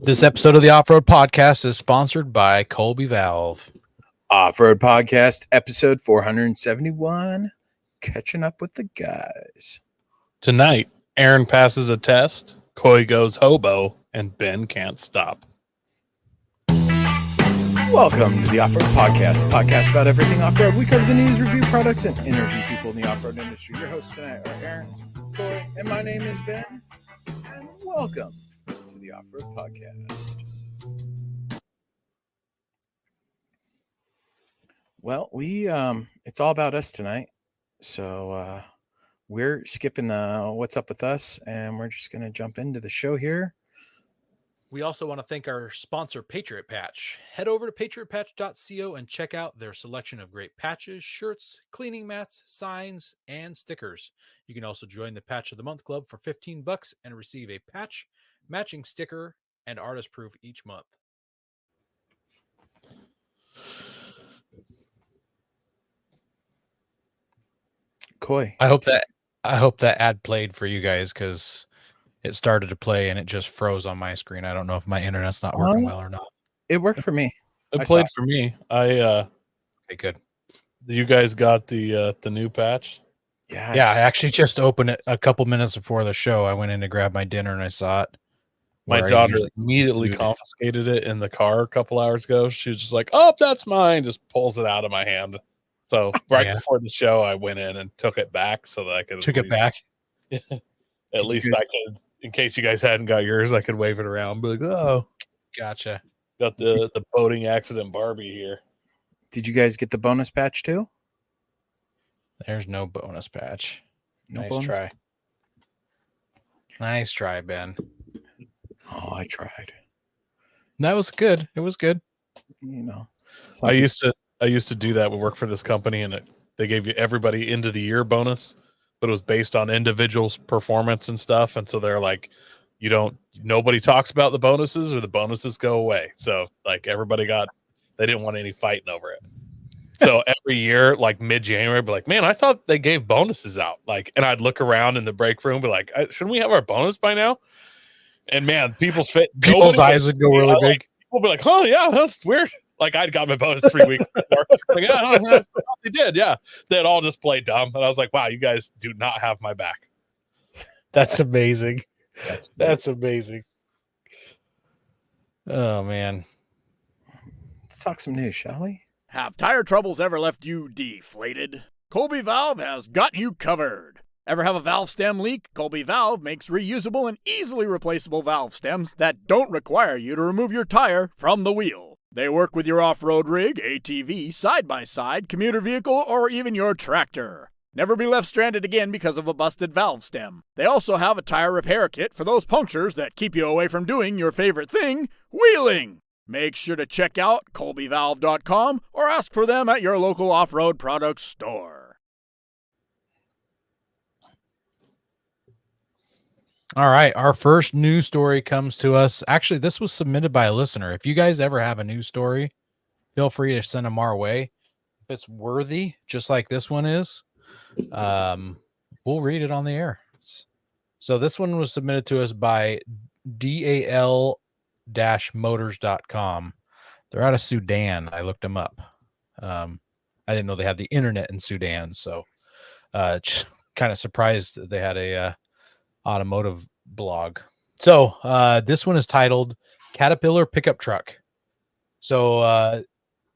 This episode of the Off-Road Podcast is sponsored by Colby Valve. Off-Road Podcast, episode 471, catching up with the guys. Tonight, Aaron passes a test, Coy goes hobo, and Ben can't stop. Welcome to the Off-Road Podcast, a podcast about everything off-road. We cover the news, review products, and interview people in the off-road industry. Your hosts tonight are Aaron, Coy, and my name is Ben. And welcome to the Off-Road Podcast. Well, it's all about us tonight. So we're skipping the what's up with us, and we're just going to jump into the show here. We also want to thank our sponsor, Patriot Patch. Head over to patriotpatch.co and check out their selection of great patches, shirts, cleaning mats, signs, and stickers. You can also join the Patch of the Month Club for $15 and receive a patch, matching sticker, and artist proof each month. Coy. I hope that ad played for you guys, because it started to play and it just froze on my screen. I don't know if my internet's not working well or not. It worked for me. It played for me. Okay, good. You guys got the new patch? Yeah, I actually just opened it a couple minutes before the show. I went in to grab my dinner and I saw it. My where I daughter usually immediately do it. confiscated it in the car a couple hours ago. She was just like, "Oh, that's mine!" Just pulls it out of my hand. So right Yeah. before the show, I went in and took it back so that I could Took it back. At least I could, in case you guys hadn't got yours, I could wave it around, be like, "Oh, Gotcha. got the boating accident Barbie here." Did you guys get the bonus patch too? There's no bonus patch. No Nice bonus? try. Nice try, Ben. Oh, I tried. That was good. It was good. You know, I used to do that. We work for this company, and they gave you everybody end of the year bonus, but it was based on individuals' performance and stuff. And so they're like, nobody talks about the bonuses, or the bonuses go away. So like they didn't want any fighting over it. So every year, like mid-January, I'd be like, "Man, I thought they gave bonuses out." Like, and I'd look around in the break room, be like, "Shouldn't we have our bonus by now?" And man, people's eyes would go really big. People be like, "Oh yeah, that's weird." Like I'd got my bonus 3 weeks before. Like, yeah, they did, yeah. They'd all just play dumb, and I was like, "Wow, you guys do not have my back." That's amazing. That's amazing. Oh man. Let's talk some news, shall we? Have tire troubles ever left you deflated? Colby Valve has got you covered. Ever have a valve stem leak? Colby Valve makes reusable and easily replaceable valve stems that don't require you to remove your tire from the wheel. They work with your off-road rig, ATV, side-by-side, commuter vehicle, or even your tractor. Never be left stranded again because of a busted valve stem. They also have a tire repair kit for those punctures that keep you away from doing your favorite thing, wheeling. Make sure to check out colbyvalve.com or ask for them at your local off-road products store. All right. Our first news story comes to us. Actually, this was submitted by a listener. If you guys ever have a news story, feel free to send them our way. If it's worthy, just like this one is, we'll read it on the air. So this one was submitted to us by dal-motors.com. They're out of Sudan. I looked them up. I didn't know they had the internet in Sudan. So just kind of surprised that they had a automotive blog. So this one is titled Caterpillar Pickup Truck. So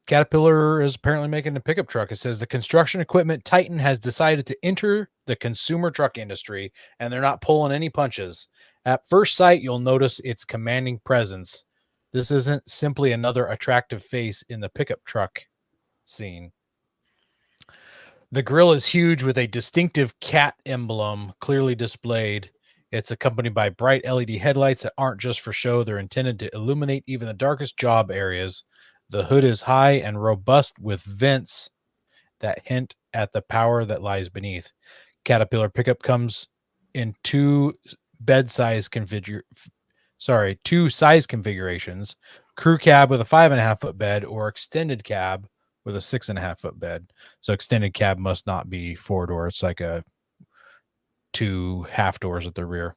Caterpillar is apparently making a pickup truck. It says the construction equipment titan has decided to enter the consumer truck industry, and they're not pulling any punches. At first sight, you'll notice its commanding presence. This isn't simply another attractive face in the pickup truck scene. The grille is huge with a distinctive cat emblem clearly displayed. It's accompanied by bright LED headlights that aren't just for show. They're intended to illuminate even the darkest job areas. The hood is high and robust with vents that hint at the power that lies beneath. Caterpillar pickup comes in two size configurations: crew cab with a 5.5 foot bed, or extended cab with a 6.5 foot bed. So extended cab must not be 4-door. It's like a 2 half doors at the rear.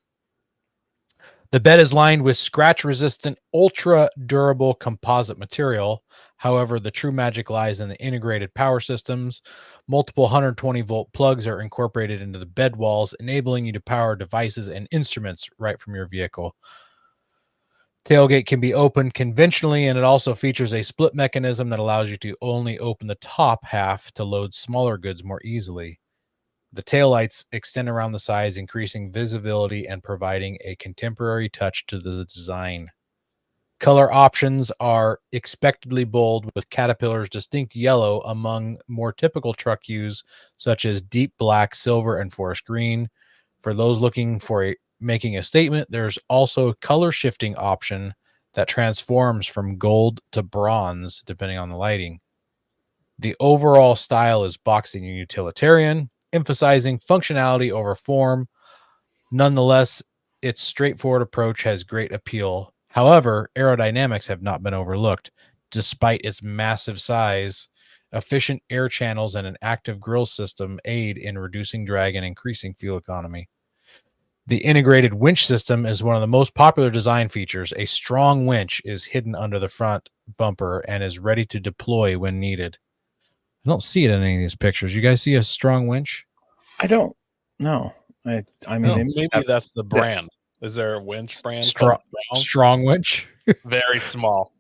The bed is lined with scratch-resistant, ultra-durable composite material. However, the true magic lies in the integrated power systems. Multiple 120-volt plugs are incorporated into the bed walls, enabling you to power devices and instruments right from your vehicle. Tailgate can be opened conventionally, and it also features a split mechanism that allows you to only open the top half to load smaller goods more easily. The taillights extend around the sides, increasing visibility and providing a contemporary touch to the design. Color options are expectedly bold, with Caterpillar's distinct yellow among more typical truck hues, such as deep black, silver, and forest green. For those looking for making a statement, there's also a color shifting option that transforms from gold to bronze depending on the lighting. The overall style is boxy and utilitarian, emphasizing functionality over form. Nonetheless, its straightforward approach has great appeal. However, aerodynamics have not been overlooked. Despite its massive size, efficient air channels and an active grille system aid in reducing drag and increasing fuel economy. The integrated winch system is one of the most popular design features. A strong winch is hidden under the front bumper and is ready to deploy when needed. I don't see it in any of these pictures. You guys see a strong winch? I don't know. I mean, Oh, they must Maybe have- that's the brand. Is there a winch brand Strong, called Brown? strong winch. Very small.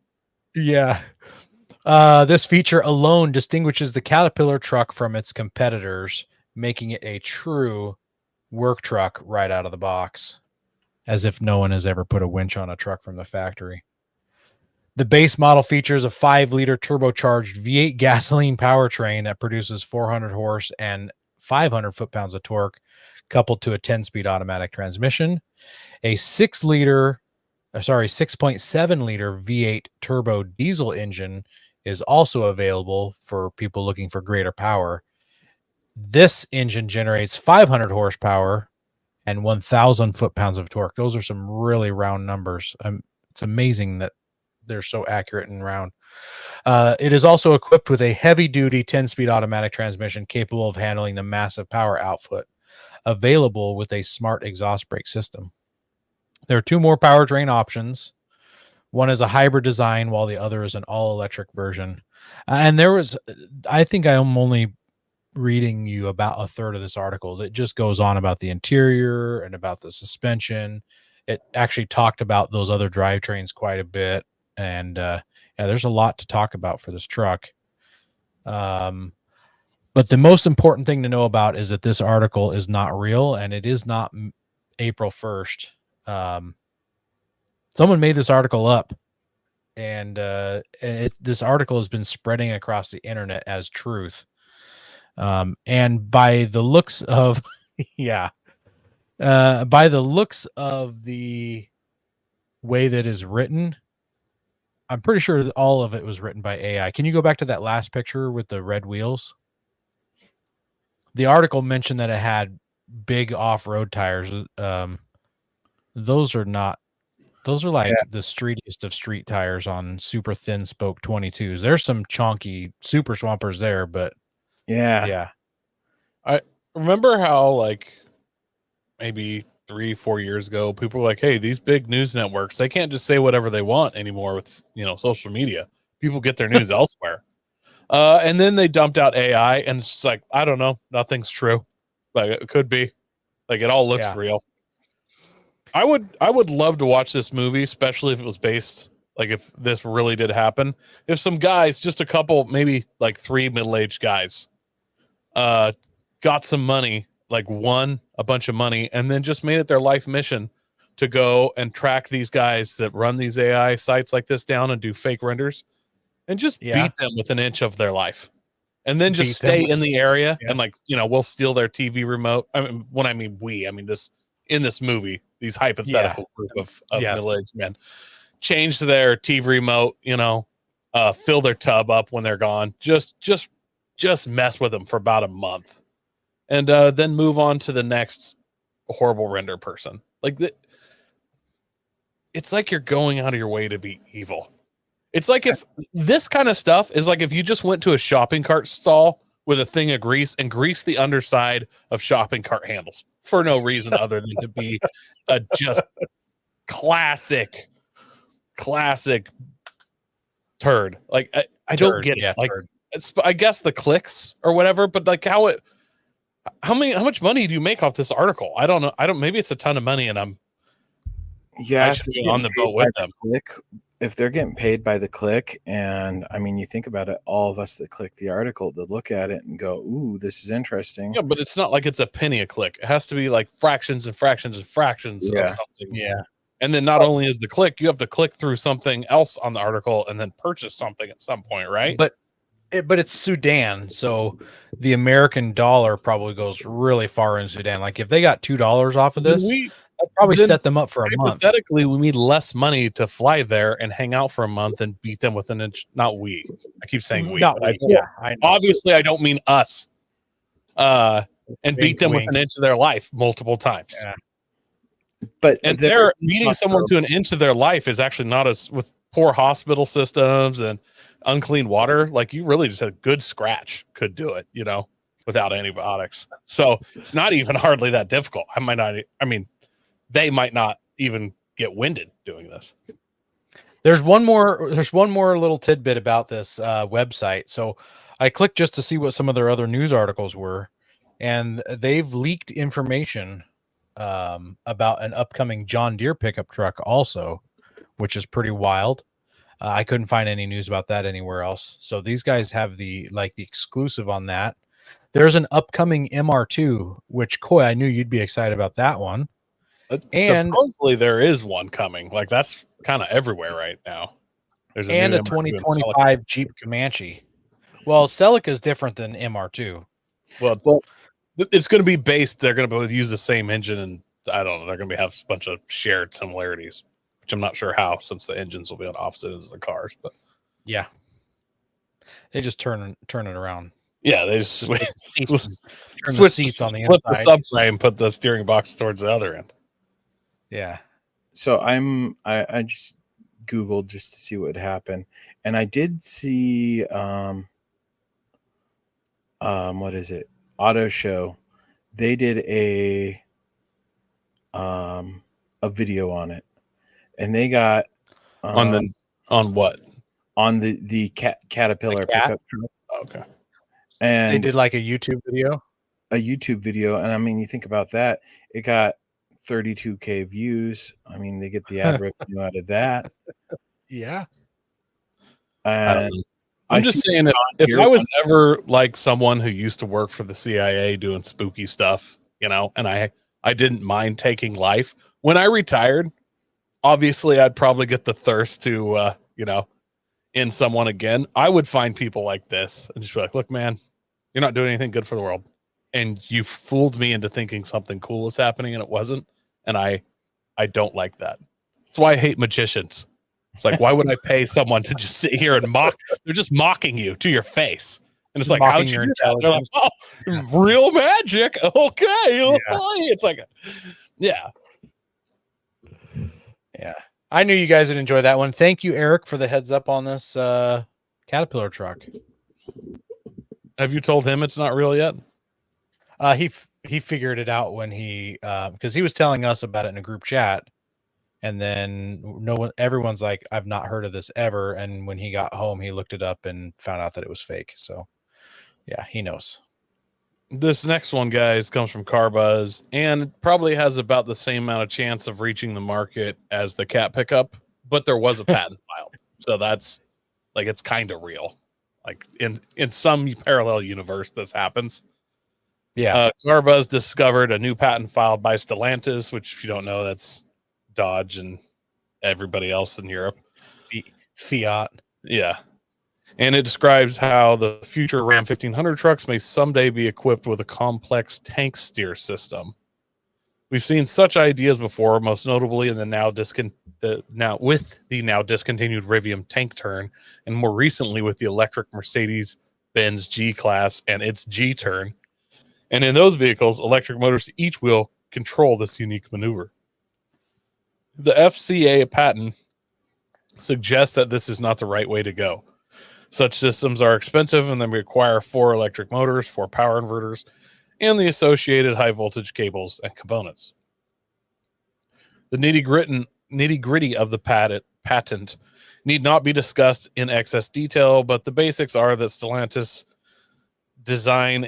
Yeah. This feature alone distinguishes the Caterpillar truck from its competitors, making it a true work truck right out of the box, as if no one has ever put a winch on a truck from the factory. The base model features a 5-liter turbocharged V8 gasoline powertrain that produces 400 horse and 500 foot-pounds of torque, coupled to a 10-speed automatic transmission. A 6.7-liter V8 turbo diesel engine is also available for people looking for greater power. This engine generates 500 horsepower and 1,000 foot-pounds of torque. Those are some really round numbers. It's amazing that they're so accurate and round. It is also equipped with a heavy-duty 10-speed automatic transmission capable of handling the massive power output, available with a smart exhaust brake system. There are 2 more powertrain options. One is a hybrid design, while the other is an all-electric version. And I think I am only reading you about a third of this article that just goes on about the interior and about the suspension. It actually talked about those other drivetrains quite a bit. And there's a lot to talk about for this truck. But the most important thing to know about is that this article is not real, and it is not April 1st. Someone made this article up, and this article has been spreading across the internet as truth. And by the looks of, by the looks of the way that is written, I'm pretty sure that all of it was written by AI. Can you go back to that last picture with the red wheels? The article mentioned that it had big off-road tires. Those are like the streetiest of street tires on super thin spoke 22s. There's some chonky super swampers there, but yeah. I remember how, like, maybe 3-4 years ago, people were like, hey, these big news networks, they can't just say whatever they want anymore with, social media. People get their news elsewhere. And then they dumped out AI, and it's just like, I don't know, nothing's true. Like, it could be. Like, it all looks real. I would love to watch this movie, especially if it was based, like, if this really did happen. If some guys, just a couple, maybe like 3 middle-aged guys, got some money, like won a bunch of money, and then just made it their life mission to go and track these guys that run these AI sites like this down and do fake renders, and just beat them with an inch of their life, and then just stay in the area and, like, we'll steal their TV remote. I mean, when I mean we, I mean this in this movie, these hypothetical group of middle-aged men change their TV remote, fill their tub up when they're gone, just mess with them for about a month, and then move on to the next horrible render person. Like, it's like you're going out of your way to be evil. It's like if this kind of stuff is like if you just went to a shopping cart stall with a thing of grease and greased the underside of shopping cart handles for no reason other than to be just classic turd. Like I don't Turd, get it. yeah, Like turd. I guess the clicks or whatever, but like how much money do you make off this article? I don't know. Maybe it's a ton of money and I Yeah, should be on the boat with them. If they're getting paid by the click, and I mean, you think about it, all of us that click the article to look at it and go, "Ooh, this is interesting." Yeah, but it's not like it's a penny a click. It has to be like fractions and fractions and fractions Yeah. of something. Yeah. And then not only is the click, you have to click through something else on the article and then purchase something at some point, right? But it's Sudan, so the American dollar probably goes really far in Sudan. Like if they got $2 off of this, that'd probably then set them up for a month. hypothetically, we need less money to fly there and hang out for a month and beat them with an inch. Not we. I keep saying we. Not but I we. don't- Yeah, I know. Obviously, I don't mean us. And Wink, beat them with wink. an inch of their life multiple times. Yeah. But And they're- they're meeting someone to an inch of their life is actually not as with poor hospital systems and unclean water. Like you really just a good scratch could do it, without antibiotics. So it's not even hardly that difficult. They might not even get winded doing this. There's one more little tidbit about this website. So I clicked just to see what some of their other news articles were, and they've leaked information about an upcoming John Deere pickup truck also, which is pretty wild. I couldn't find any news about that anywhere else. So these guys have the exclusive on that. There's an upcoming MR2, which Coy, I knew you'd be excited about that one. And- supposedly there is one coming. Like that's kind of everywhere right now. There's And new a MR2 in Celica. 2025 Jeep Comanche. Well, Celica is different than MR2. Well, it's going to be based. They're going to use the same engine, and I don't know. They're going to have a bunch of shared similarities, which I'm not sure how, since the engines will be on opposite ends of the cars. But Yeah. They just turn it around. yeah, they just Turn the switch seats on the flip the inside. subframe, put the steering box towards the other end. Yeah. So I just Googled just to see what would happen, and I did see what is it? Auto Show. They did a video on it, and they got On what? on the Caterpillar The Cat? pickup truck, Okay. and They did like a YouTube video. a YouTube video, and I mean, you think about that, it got 32K views. I mean, they get the ad revenue out of that. Yeah. I don't And know. I'm just see saying, John if Deere I was ever like someone who used to work for the CIA doing spooky stuff, and I didn't mind taking life when I retired, obviously I'd probably get the thirst to, in someone again. I would find people like this and just be like, look, man, you're not doing anything good for the world. And you fooled me into thinking something cool is happening and it wasn't. And I don't like that. That's why I hate magicians. It's like, why would I pay someone to just sit here and mock? They're just mocking you to your face. And it's like, Mocking how'd you your do that? They're like, oh, real magic. Okay. It's like, yeah. Yeah. I knew you guys would enjoy that one. Thank you, Eric, for the heads up on this Caterpillar truck. Have you told him it's not real yet? He figured it out when he because he was telling us about it in a group chat, and then everyone's like, I've not heard of this ever. And when he got home, he looked it up and found out that it was fake. So yeah, he knows. This next one, guys, comes from Carbuzz and probably has about the same amount of chance of reaching the market as the cat pickup, but there was a patent filed. So that's like, it's kind of real. Like in some parallel universe, this happens. Yeah. Carbuzz discovered a new patent filed by Stellantis, which if you don't know, that's Dodge and everybody else in Europe. Fiat. Yeah. And it describes how the future Ram 1500 trucks may someday be equipped with a complex tank steer system. We've seen such ideas before, most notably in the now discontinued Rivian tank turn, and more recently with the electric Mercedes-Benz G-Class and its G-turn. And in those vehicles, electric motors to each wheel control this unique maneuver. The FCA patent suggests that this is not the right way to go. Such systems are expensive and they require 4 electric motors, 4 power inverters, and the associated high voltage cables and components. The nitty-gritty of the patent need not be discussed in excess detail, but the basics are that Stellantis design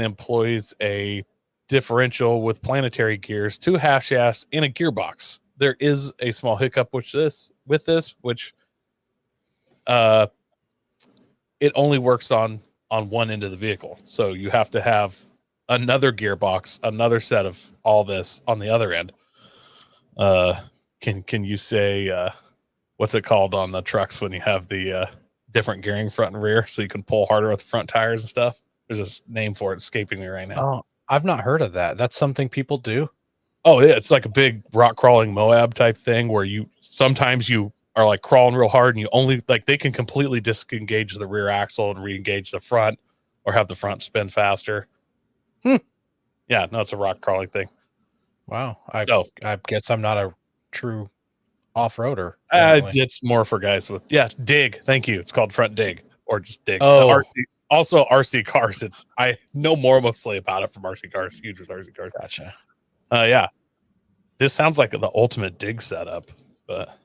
employs a differential with planetary gears, 2 half shafts, and a gearbox. There is a small hiccup with this, which it only works on one end of the vehicle. So you have to have another gearbox, another set of all this on the other end. Can you say what's it called on the trucks when you have the different gearing front and rear so you can pull harder with the front tires and stuff? There's a name for it escaping me right now. Oh, I've not heard of that. That's something people do. Oh yeah, it's like a big rock crawling Moab type thing where sometimes you are like crawling real hard and you only like they can completely disengage the rear axle and re-engage the front or have the front spin faster. Yeah, no, it's a rock crawling thing. Wow. I guess I'm not a true off-roader. It's more for guys with dig. Thank you. It's called front dig or just dig. Oh, RC cars. I know more mostly about it from RC cars. Huge with RC cars. Gotcha. Yeah. This sounds like the ultimate dig setup, but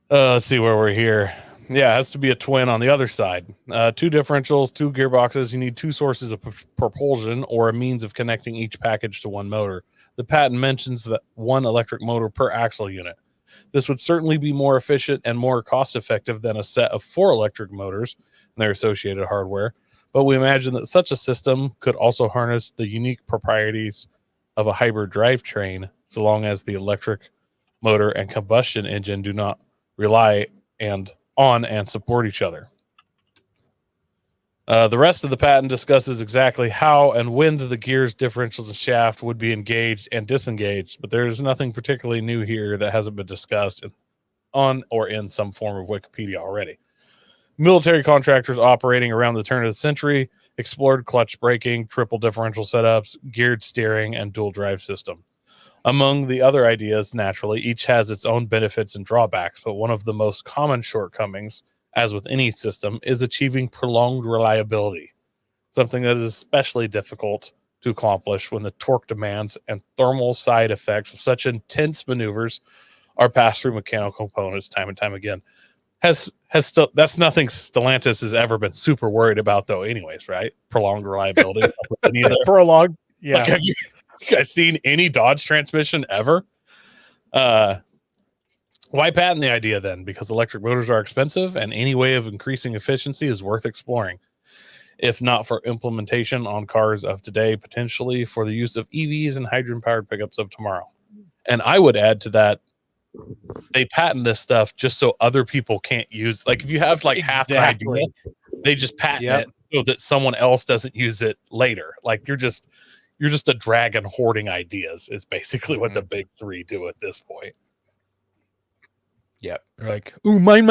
let's see where we're here. Yeah, it has to be a twin on the other side. 2 differentials, 2 gearboxes. You need 2 sources of propulsion or a means of connecting each package to one motor. The patent mentions that 1 electric motor per axle unit. This would certainly be more efficient and more cost-effective than a set of 4 electric motors and their associated hardware. But we imagine that such a system could also harness the unique proprieties of a hybrid drivetrain, so long as the electric motor and combustion engine do not rely on and support each other. The rest of the patent discusses exactly how and when the gears, differentials, and shaft would be engaged and disengaged, but there's nothing particularly new here that hasn't been discussed on or in some form of Wikipedia already. Military contractors operating around the turn of the century explored clutch braking, triple differential setups, geared steering, and dual drive system. Among the other ideas, naturally, each has its own benefits and drawbacks, but one of the most common shortcomings, as with any system, is achieving prolonged reliability, something that is especially difficult to accomplish when the torque demands and thermal side effects of such intense maneuvers are passed through mechanical components time and time again. That's nothing Stellantis has ever been super worried about, though, anyways, right? Prolonged reliability. Prolonged, yeah. Like, have you guys seen any Dodge transmission ever? Why patent the idea then? Because electric motors are expensive and any way of increasing efficiency is worth exploring. If not for implementation on cars of today, potentially for the use of EVs and hydrogen-powered pickups of tomorrow. And I would add to that, they patent this stuff just so other people can't use. Like if you have like half an idea, they just patent it so that someone else doesn't use it later. Like you're just a dragon hoarding ideas is basically what the big 3 do at this point. Yep. They're like, ooh, mine.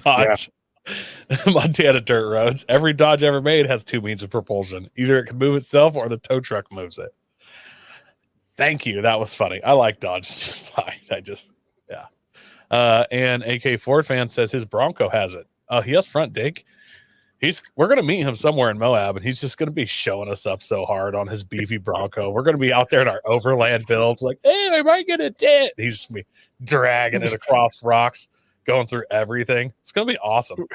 Dodge. Montana dirt roads. Every Dodge ever made has 2 means of propulsion. Either it can move itself or the tow truck moves it. Thank you. That was funny. I like Dodge just fine. And AK Ford fan says his Bronco has it. He has front dig. We're going to meet him somewhere in Moab, and he's just going to be showing us up so hard on his beefy Bronco. We're going to be out there in our overland builds like, hey, I might get a dent. He's just going to be dragging it across rocks, going through everything. It's going to be awesome.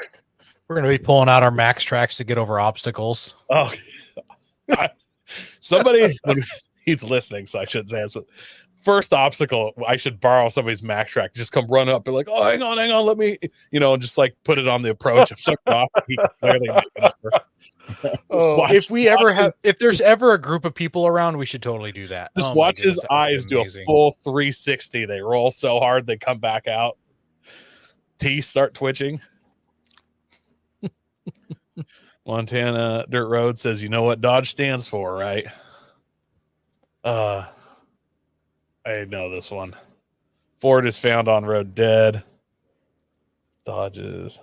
We're going to be pulling out our Max Tracks to get over obstacles. Oh, somebody, he's listening, so I shouldn't say this, but first obstacle, I should borrow somebody's Max Track. Just come run up, be like, oh, hang on, let me, and just like put it on the approach. If something off, he can clearly make it up. If there's ever a group of people around, we should totally do that. Just watch his eyes do a full 360. They roll so hard, they come back out. Teeth start twitching. Montana Dirt Road says, you know what Dodge stands for, right? I know this one. Ford is found on road dead. Dodges.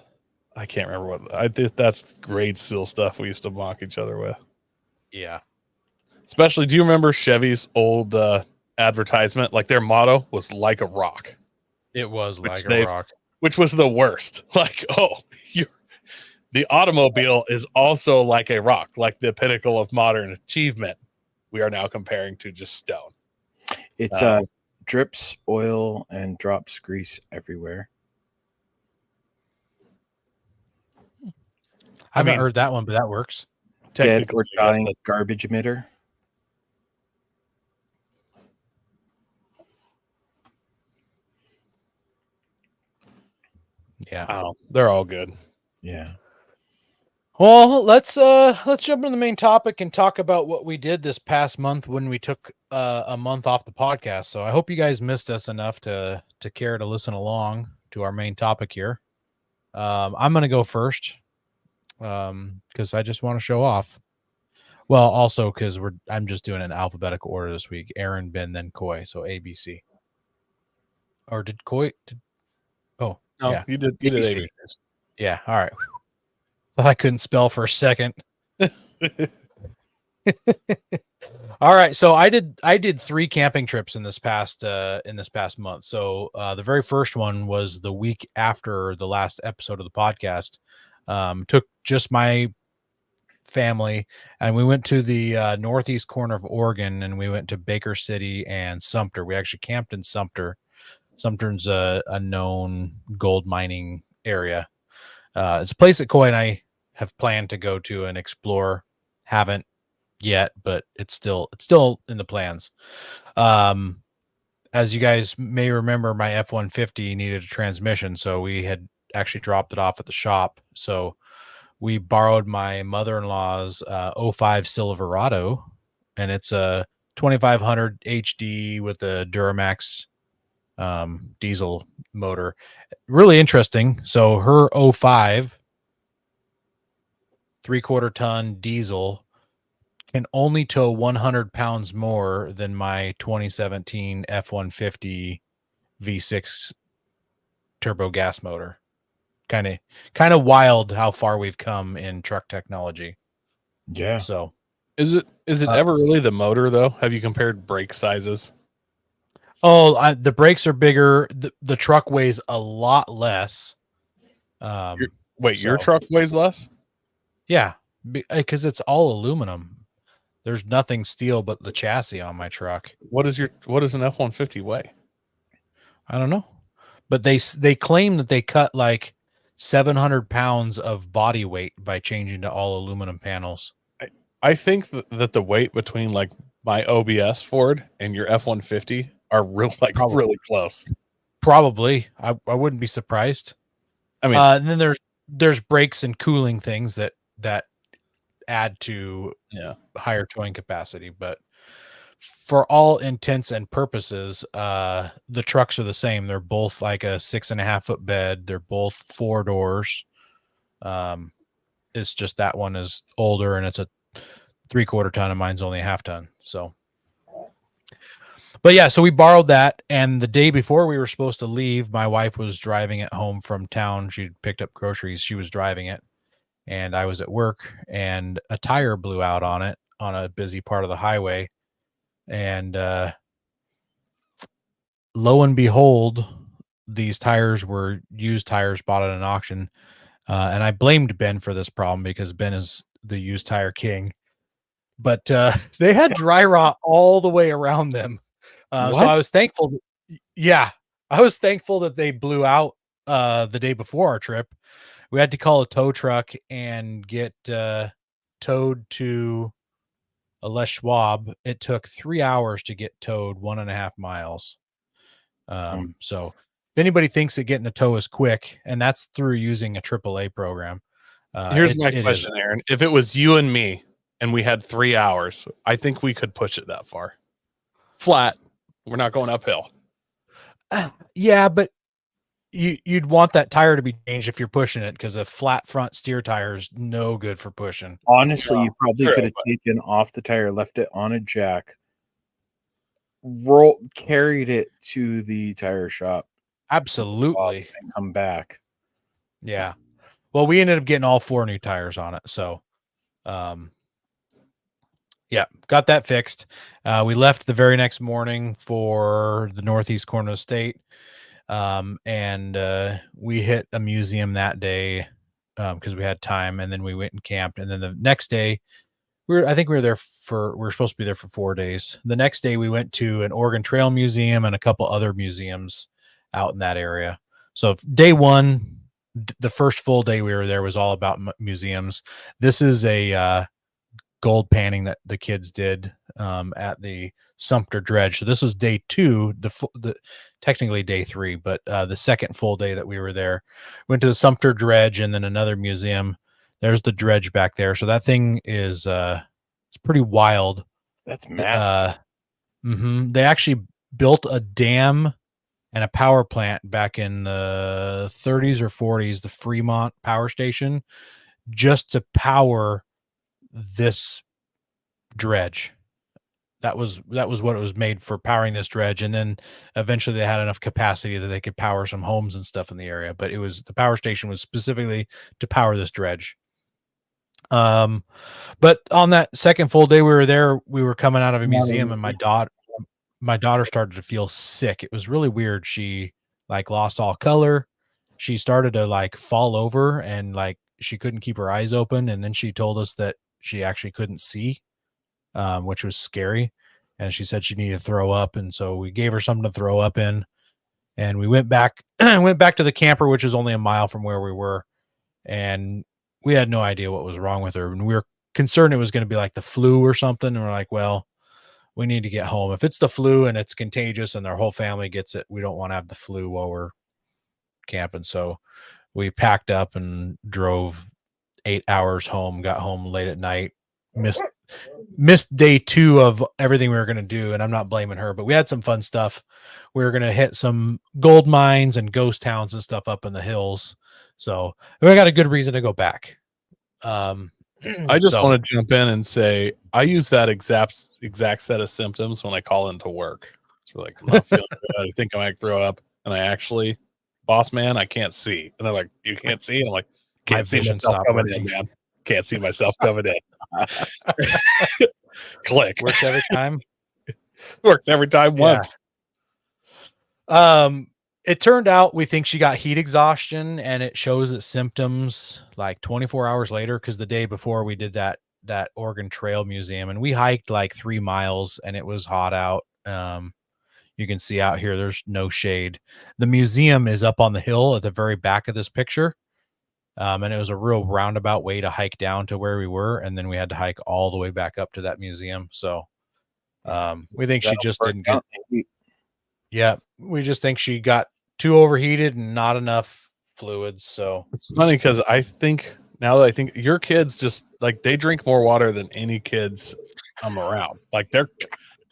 I can't remember what. I think that's grade seal stuff we used to mock each other with. Yeah. Especially, do you remember Chevy's old advertisement? Like their motto was like a rock. It was like a rock. Which was the worst. Like, the automobile is also like a rock, like the pinnacle of modern achievement. We are now comparing to just stone. It's drips oil and drops grease everywhere. I haven't heard that one, but that works. Dead Technically, or I guess dying garbage emitter. Yeah. oh, they're all good. Yeah. Well, let's jump into the main topic and talk about what we did this past month when we took a month off the podcast. So I hope you guys missed us enough to care to listen along to our main topic here. I'm going to go first because I just want to show off. Well, also because I'm just doing an alphabetical order this week. Aaron, Ben, then Coy. So ABC. Or did Coy? No, yeah. you did ABC. ABC. Yeah. All right. Thought I couldn't spell for a second. All right, so I did 3 camping trips in this past month. So the very first one was the week after the last episode of the podcast. Took just my family, and we went to the northeast corner of Oregon, and we went to Baker City and Sumter. We actually camped in Sumter. Sumter's a known gold mining area. It's a place that Coy and I have planned to go to and explore. Haven't yet, but it's still in the plans. As you guys may remember, my F-150 needed a transmission, so we had actually dropped it off at the shop. So we borrowed my mother-in-law's 05 Silverado, and it's a 2500 HD with a Duramax diesel motor. Really interesting. So her 05 3/4 ton diesel can only tow 100 pounds more than my 2017 F-150 V6 turbo gas motor. Kind of wild how far we've come in truck technology. Yeah. So Is it ever really the motor though? Have you compared brake sizes? the brakes are bigger. The truck weighs a lot less. Your truck weighs less? Yeah, because it's all aluminum. There's nothing steel but the chassis on my truck. What does an F-150 weigh? I don't know, but they claim that they cut like 700 pounds of body weight by changing to all aluminum panels. I think that the weight between like my OBS Ford and your F-150 are really close. Probably, I wouldn't be surprised. I mean, and then there's brakes and cooling things that add to higher towing capacity, but for all intents and purposes, the trucks are the same. They're both like a 6.5 foot bed. They're both 4 doors. It's just that one is older and it's a 3/4 ton and mine's only a 1/2 ton. So, but yeah, so we borrowed that. And the day before we were supposed to leave, my wife was driving it home from town. She'd picked up groceries. She was driving it. And I was at work, and a tire blew out on it on a busy part of the highway. And lo and behold, these tires were used tires bought at an auction. And I blamed Ben for this problem because Ben is the used tire king. But they had dry rot all the way around them. So I was thankful. I was thankful that they blew out the day before our trip. We had to call a tow truck and get towed to a Les Schwab. It took 3 hours to get towed 1.5 miles. So if anybody thinks that getting a tow is quick, and that's through using a AAA program. Here's my question, Aaron. If it was you and me and we had 3 hours, I think we could push it that far. Flat. We're not going uphill. Yeah, but you'd want that tire to be changed if you're pushing it, because a flat front steer tire is no good for pushing. Honestly, you probably could have taken off the tire, left it on a jack, carried it to the tire shop. Absolutely. And come back. Yeah. Well, we ended up getting all 4 new tires on it. So, yeah, got that fixed. We left the very next morning for the northeast corner of the state. And we hit a museum that day because we had time, and then we went and camped. And then the next day I think we were supposed to be there for 4 days. The next day we went to an Oregon Trail Museum and a couple other museums out in that area. So day one, the first full day we were there was all about museums. This is a gold panning that the kids did at the Sumter Dredge. So this was day two, technically day three, but the second full day that we were there. Went to the Sumter Dredge and then another museum. There's the dredge back there. So that thing is it's pretty wild. That's massive. They actually built a dam and a power plant back in the 30s or 40s, the Fremont Power Station, just to power this dredge. That was what it was made for, powering this dredge. And then eventually they had enough capacity that they could power some homes and stuff in the area. But the power station was specifically to power this dredge. But on that second full day we were there, we were coming out of a museum, and my daughter started to feel sick. It was really weird. She like lost all color. She started to like fall over, and like she couldn't keep her eyes open. And then she told us that she actually couldn't see, which was scary. And she said she needed to throw up. And so we gave her something to throw up in, and we went back to the camper, which is only a mile from where we were. And we had no idea what was wrong with her. And we were concerned it was going to be like the flu or something. And we're like, well, we need to get home. If it's the flu and it's contagious and their whole family gets it, we don't want to have the flu while we're camping. So we packed up and drove 8 hours home, got home late at night, missed day two of everything we were going to do. And I'm not blaming her, but we had some fun stuff. We were going to hit some gold mines and ghost towns and stuff up in the hills. So we got a good reason to go back. I just want to jump in and say I use that exact set of symptoms when I call into work. It's like, I'm not feeling good. I think I might throw up, and I actually, boss man, I can't see. And they're like, you can't see? And I'm like, can't see myself coming in, man. Can't see myself coming in. Click. Works every time. Works every time once. It turned out we think she got heat exhaustion, and it shows its symptoms like 24 hours later, because the day before we did that Oregon Trail Museum, and we hiked like 3 miles, and it was hot out. You can see out here there's no shade. The museum is up on the hill at the very back of this picture, and it was a real roundabout way to hike down to where we were, and then we had to hike all the way back up to that museum. So we think she just didn't get. Yeah, we just think she got too overheated and not enough fluids. So it's funny because I think now that I think your kids just like they drink more water than any kids I'm around. Like they're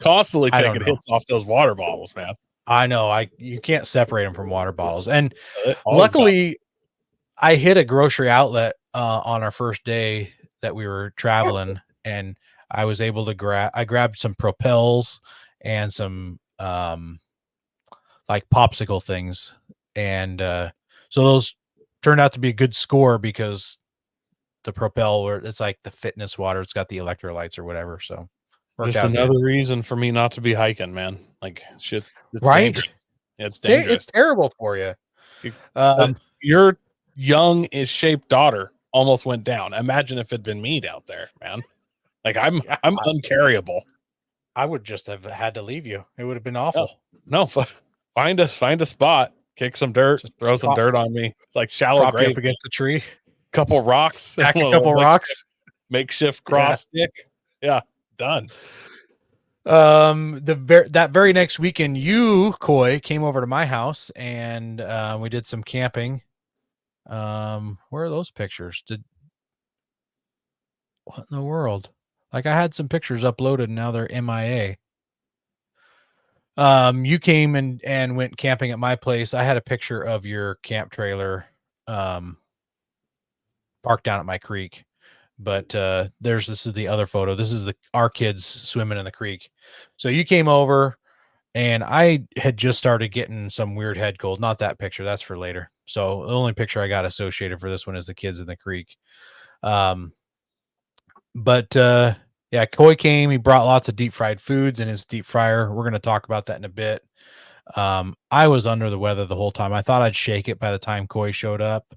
constantly taking hits off those water bottles, man. I know. You can't separate them from water bottles. And luckily, I hit a grocery outlet on our first day that we were traveling, and I was able to grabbed some Propels and some like popsicle things, and so those turned out to be a good score because the Propel, it's like the fitness water, it's got the electrolytes or whatever. So just another reason for me not to be hiking, man. Like shit, it's right? Dangerous. It's dangerous. It's terrible for you. Your young-ish shaped daughter almost went down. Imagine if it'd been me down there, man. Like I'm uncarryable. I would just have had to leave you. It would have been awful. No. Find a spot, kick some dirt, just throw some dirt on me, like shallow grave up against a tree, couple rocks, stack a couple rocks, makeshift cross stick. Yeah, done. That very next weekend, you, Coy, came over to my house, and we did some camping. Where are those pictures? What in the world? Like I had some pictures uploaded, and now they're MIA. You came and went camping at my place. I had a picture of your camp trailer parked down at my creek. But this is the other photo. This is our kids swimming in the creek. So you came over, and I had just started getting some weird head cold. Not that picture. That's for later. So the only picture I got associated for this one is the kids in the creek. Yeah, Coy came. He brought lots of deep fried foods in his deep fryer. We're going to talk about that in a bit. I was under the weather the whole time. I thought I'd shake it by the time Coy showed up.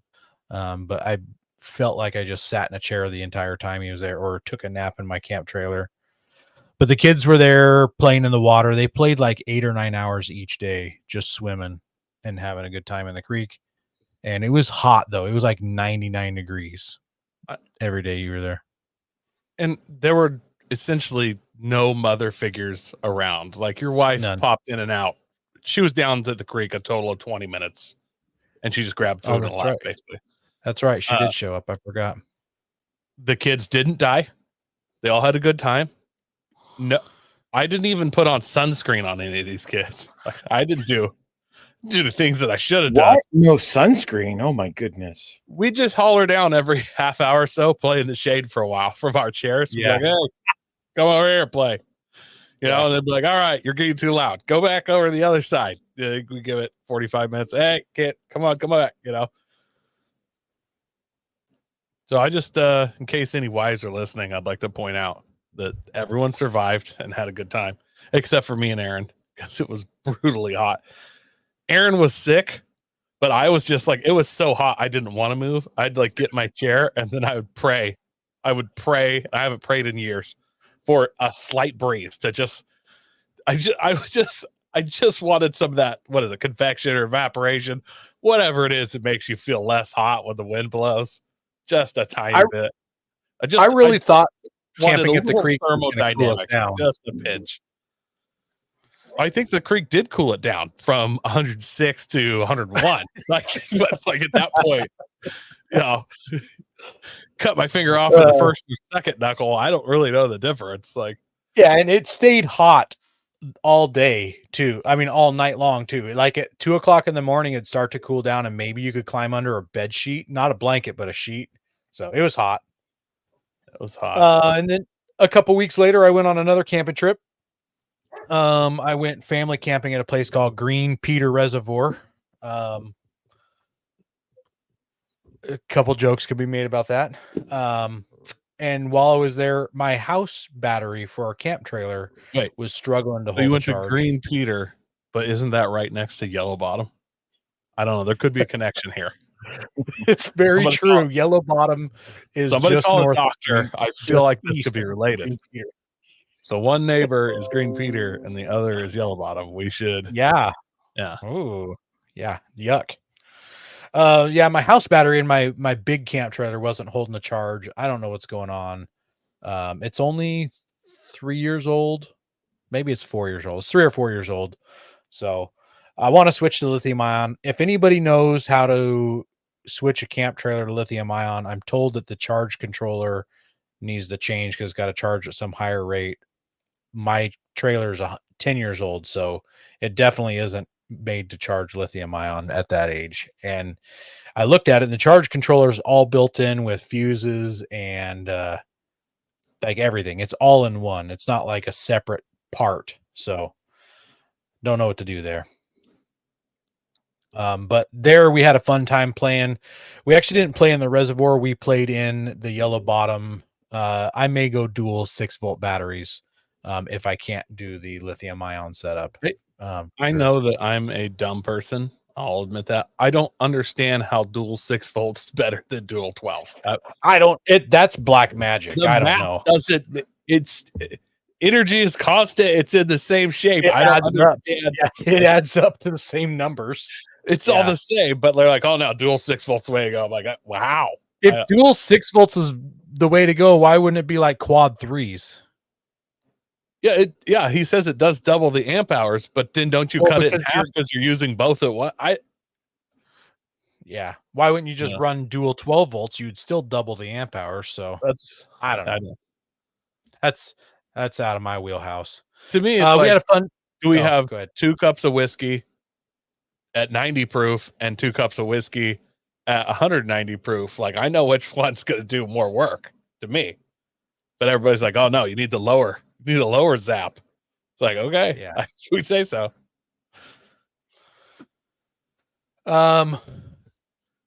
But felt like I just sat in a chair the entire time he was there, or took a nap in my camp trailer. But the kids were there playing in the water. They played like 8 or 9 hours each day, just swimming and having a good time in the creek. And it was hot though. It was like 99 degrees every day you were there. And there were essentially no mother figures around. Like your wife None. popped in and out. She was down to the creek a total of 20 minutes, and she just grabbed food and that's left, right. basically. That's right. She did show up. I forgot. The kids didn't die. They all had a good time. No, I didn't even put on sunscreen on any of these kids. I didn't do the things that I should have done. What? No sunscreen. Oh my goodness. We just haul her down every half hour or so, play in the shade for a while from our chairs. We're like, hey, come over here, play. You know, and they'd be like, all right, you're getting too loud. Go back over to the other side. We give it 45 minutes. Hey, kid, come on back, you know. So I just, in case any wives are listening, I'd like to point out that everyone survived and had a good time, except for me and Aaron, because it was brutally hot. Aaron was sick, but I was just like, it was so hot, I didn't want to move. I'd like get my chair and then I would pray. I haven't prayed in years for a slight breeze to just, I just wanted some of that, what is it, convection or evaporation, whatever it is that makes you feel less hot when the wind blows. Just a tiny bit. I really thought camping wanted at the creek was gonna cool it thermodynamics, down. just a pinch. I think the creek did cool it down from 106 to 101. Like at that point, you know, cut my finger off at the first or second knuckle. I don't really know the difference. Like, yeah, and it stayed hot all day too. I mean, all night long too. Like at 2 o'clock in the morning, it'd start to cool down, and maybe you could climb under a bed sheet, not a blanket, but a sheet. So it was hot. it was hot. And then a couple weeks later, I went on another camping trip. I went family camping at a place called Green Peter Reservoir. A couple jokes could be made about that. And while I was there, my house battery for our camp trailer was struggling to So hold you the went to charge. Green Peter, but isn't that right next to Yellow Bottom? I don't know. There could be a connection here. It's very Somebody true. Yellow Bottom is Somebody just call a north of doctor. I just feel like this east could be of related. Green Peter. So one neighbor is Green Peter and the other is Yellow Bottom. We should. Yeah. Yeah. Oh, yeah. Yuck. Yeah, my house battery in my big camp trailer wasn't holding the charge. I don't know what's going on. It's only 3 years old. Maybe it's 4 years old. It's 3 or 4 years old. So I want to switch to lithium ion. If anybody knows how to switch a camp trailer to lithium ion, I'm told that the charge controller needs to change because it's got to charge at some higher rate. My trailer is 10 years old, so it definitely isn't made to charge lithium ion at that age. And I looked at it, and the charge controller is all built in with fuses and like everything. It's all in one. It's not like a separate part. So don't know what to do there. But there we had a fun time playing. We actually didn't play in the reservoir. We played in the Yellow Bottom. I may go dual 6-volt batteries if I can't do the lithium ion setup. I know that I'm a dumb person. I'll admit that. I don't understand how dual 6 volts is better than dual 12. That's black magic. I don't know. It's energy is constant. It's in the same shape. It I don't adds up. understand. Yeah, it adds up to the same numbers. It's all the same, but they're like, oh no, dual 6 volts the way to go. I'm like, wow. If dual 6 volts is the way to go, why wouldn't it be like quad 3s? Yeah, he says it does double the amp hours, but then don't you cut it in half because you're using both at what? Yeah. Why wouldn't you just run dual 12 volts? You'd still double the amp hours. So I don't know. That's out of my wheelhouse. To me, it's we like, had a fun. Do we have 2 cups of whiskey at 90 proof and 2 cups of whiskey at 190 proof? Like, I know which one's going to do more work to me, but everybody's like, oh no, you need the lower. You need a lower zap. It's like, okay, yeah, we say so.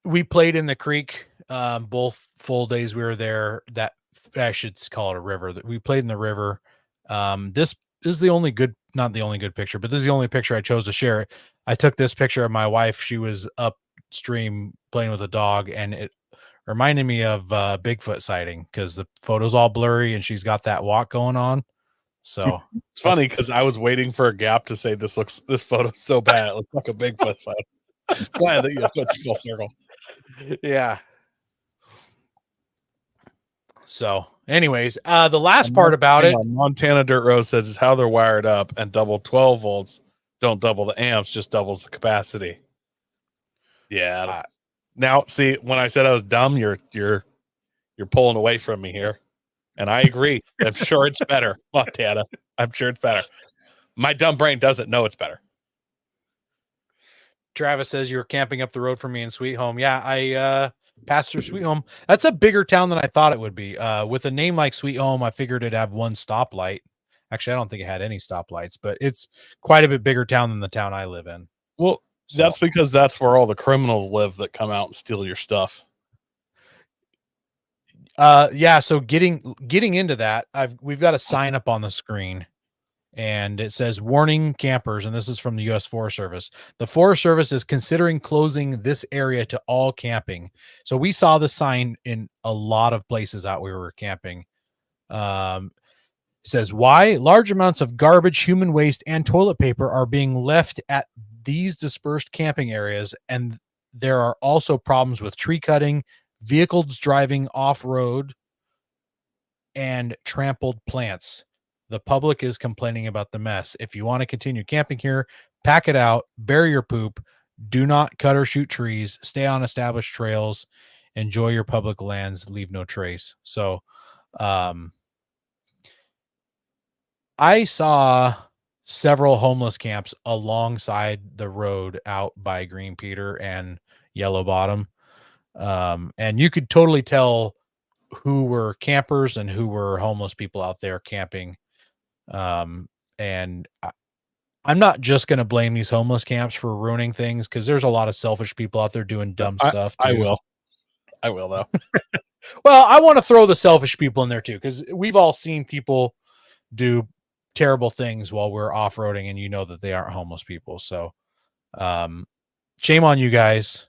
We played in the creek. Both full days we were there. That I should call it a river. That we played in the river. This is the only good, not the only good picture, but this is the only picture I chose to share. I took this picture of my wife. She was upstream playing with a dog, and reminded me of Bigfoot sighting because the photo's all blurry and she's got that walk going on. So It's funny because I was waiting for a gap to say this photo's so bad it looks like a Bigfoot photo. Glad that you switched full circle. yeah. So, anyways, the last part about it. Montana Dirt Road says is how they're wired up, and double 12 volts don't double the amps, just doubles the capacity. Yeah. Now, see, when I said I was dumb, you're pulling away from me here, and I agree. I'm sure it's better, Montana. I'm sure it's better. My dumb brain doesn't know it's better. Travis says you were camping up the road from me in Sweet Home. Yeah, I passed through Sweet Home. That's a bigger town than I thought it would be. With a name like Sweet Home, I figured it'd have one stoplight. Actually, I don't think it had any stoplights, but it's quite a bit bigger town than the town I live in. Well, that's because that's where all the criminals live that come out and steal your stuff. Yeah, so getting into that, we've got a sign up on the screen. And it says, warning campers, and this is from the U.S. Forest Service. The Forest Service is considering closing this area to all camping. So we saw the sign in a lot of places out where we were camping. It says, why? Large amounts of garbage, human waste, and toilet paper are being left at these dispersed camping areas, and there are also problems with tree cutting, vehicles driving off-road, and trampled plants. The public is complaining about the mess. If you want to continue camping here, pack it out, bury your poop, do not cut or shoot trees, stay on established trails, enjoy your public lands, leave no trace. So, I saw several homeless camps alongside the road out by Green Peter and Yellow Bottom. And you could totally tell who were campers and who were homeless people out there camping. And I'm not just going to blame these homeless camps for ruining things, because there's a lot of selfish people out there doing dumb stuff too. I will though. Well, I want to throw the selfish people in there too, because we've all seen people do terrible things while we're off-roading, and you know that they aren't homeless people. So shame on you guys.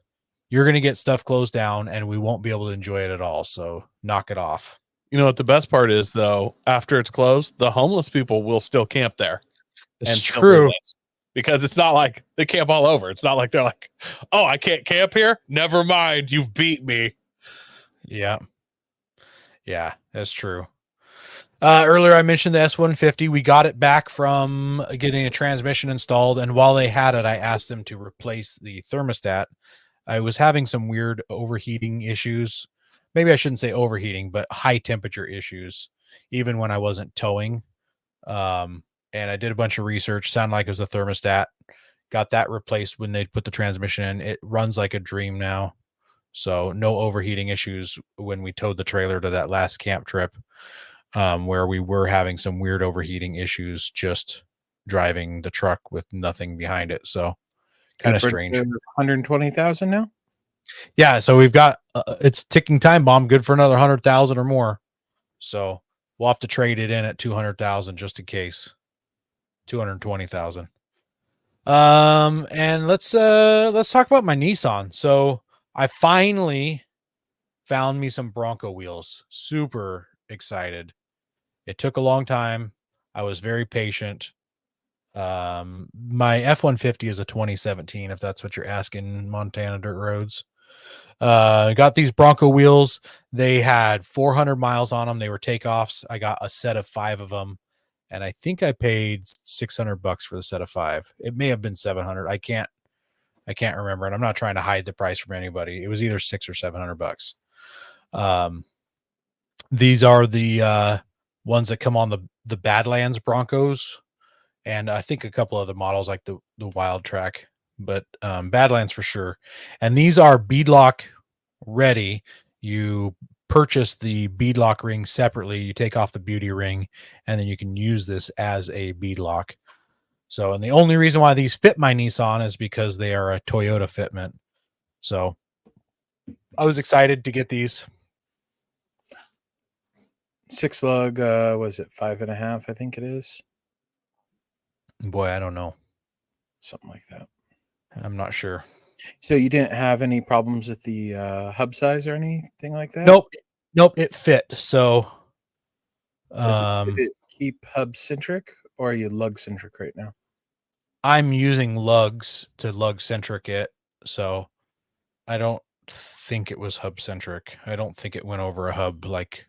You're going to get stuff closed down and we won't be able to enjoy it at all. So knock it off. You know what the best part is, though? After it's closed, the homeless people will still camp there. It's true. Because it's not like they camp all over. It's not like they're like, oh, I can't camp here? Never mind. You've beat me. Yeah. Yeah, that's true. Earlier, I mentioned the S150. We got it back from getting a transmission installed. And while they had it, I asked them to replace the thermostat. I was having some weird overheating issues. Maybe I shouldn't say overheating, but high temperature issues, even when I wasn't towing. And I did a bunch of research. Sounded like it was a thermostat. Got that replaced when they put the transmission in. It runs like a dream now. So no overheating issues when we towed the trailer to that last camp trip, where we were having some weird overheating issues just driving the truck with nothing behind it. So kind of strange. 120,000 now? Yeah, so we've got it's ticking time bomb, good for another 100,000 or more. So we'll have to trade it in at 200,000 just in case. 220,000. And let's talk about my Nissan. So I finally found me some Bronco wheels. Super excited. It took a long time. I was very patient. My F-150 is a 2017, if that's what you're asking, Montana Dirt Roads. Got these Bronco wheels. They had 400 miles on them. They were takeoffs. I got a set of 5 of them, and I think I paid $600 for the set of 5. It may have been 700. I can't remember, and I'm not trying to hide the price from anybody. It was either $600 or $700. These are the ones that come on the Badlands Broncos, and I think a couple other models like the Wild Track, but Badlands for sure. And these are beadlock ready. You purchase the beadlock ring separately. You take off the beauty ring, and then you can use this as a beadlock. So, and the only reason why these fit my Nissan is because they are a Toyota fitment. So I was excited to get these. 6 lug, was it 5.5? I think it is. Boy, I don't know. Something like that. I'm not sure. So you didn't have any problems with the hub size or anything like that? Nope, it fit. So Did it keep hub centric, or are you lug centric right now? I'm using lugs to lug centric it, so I don't think it was hub centric. I don't think it went over a hub like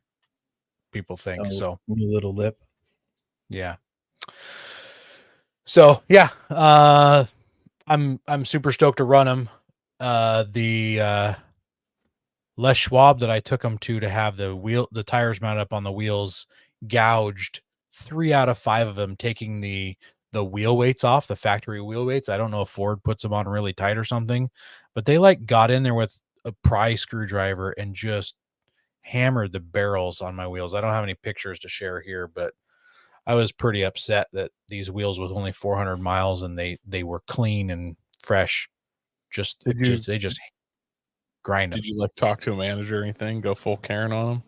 people think. So New little lip. yeah. So yeah, I'm super stoked to run them. The Les Schwab that I took them to have the tires mounted up on the wheels gouged 3 out of 5 of them, taking the wheel weights off, the factory wheel weights. I don't know if Ford puts them on really tight or something, but they like got in there with a pry screwdriver and just hammered the barrels on my wheels. I don't have any pictures to share here, but I was pretty upset that these wheels with only 400 miles and they were clean and fresh. They just grind them. Did you like talk to a manager or anything? Go full Karen on them?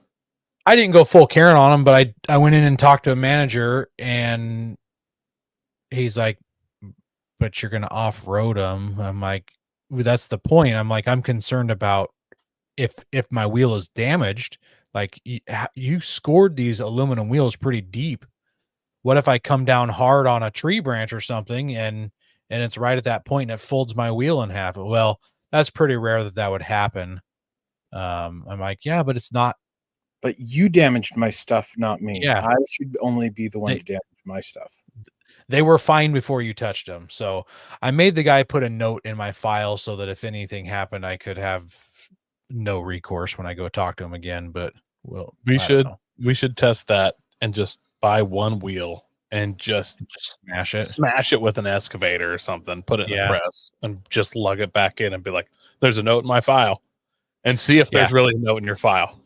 I didn't go full Karen on them, but I went in and talked to a manager, and he's like, "But you're going to off-road them." I'm like, well, "That's the point." I'm like, "I'm concerned about if my wheel is damaged. Like you scored these aluminum wheels pretty deep. What if I come down hard on a tree branch or something, and it's right at that point and it folds my wheel in half?" Well, that's pretty rare that would happen. I'm like, "Yeah, but it's not." But you damaged my stuff, not me. Yeah. I should only be the one to damage my stuff. They were fine before you touched them. So I made the guy put a note in my file so that if anything happened, I could have no recourse when I go talk to him again. But we should test that and just buy one wheel and just smash it with an excavator or something, put it in the press and just lug it back in and be like, "There's a note in my file," and see if there's really a note in your file.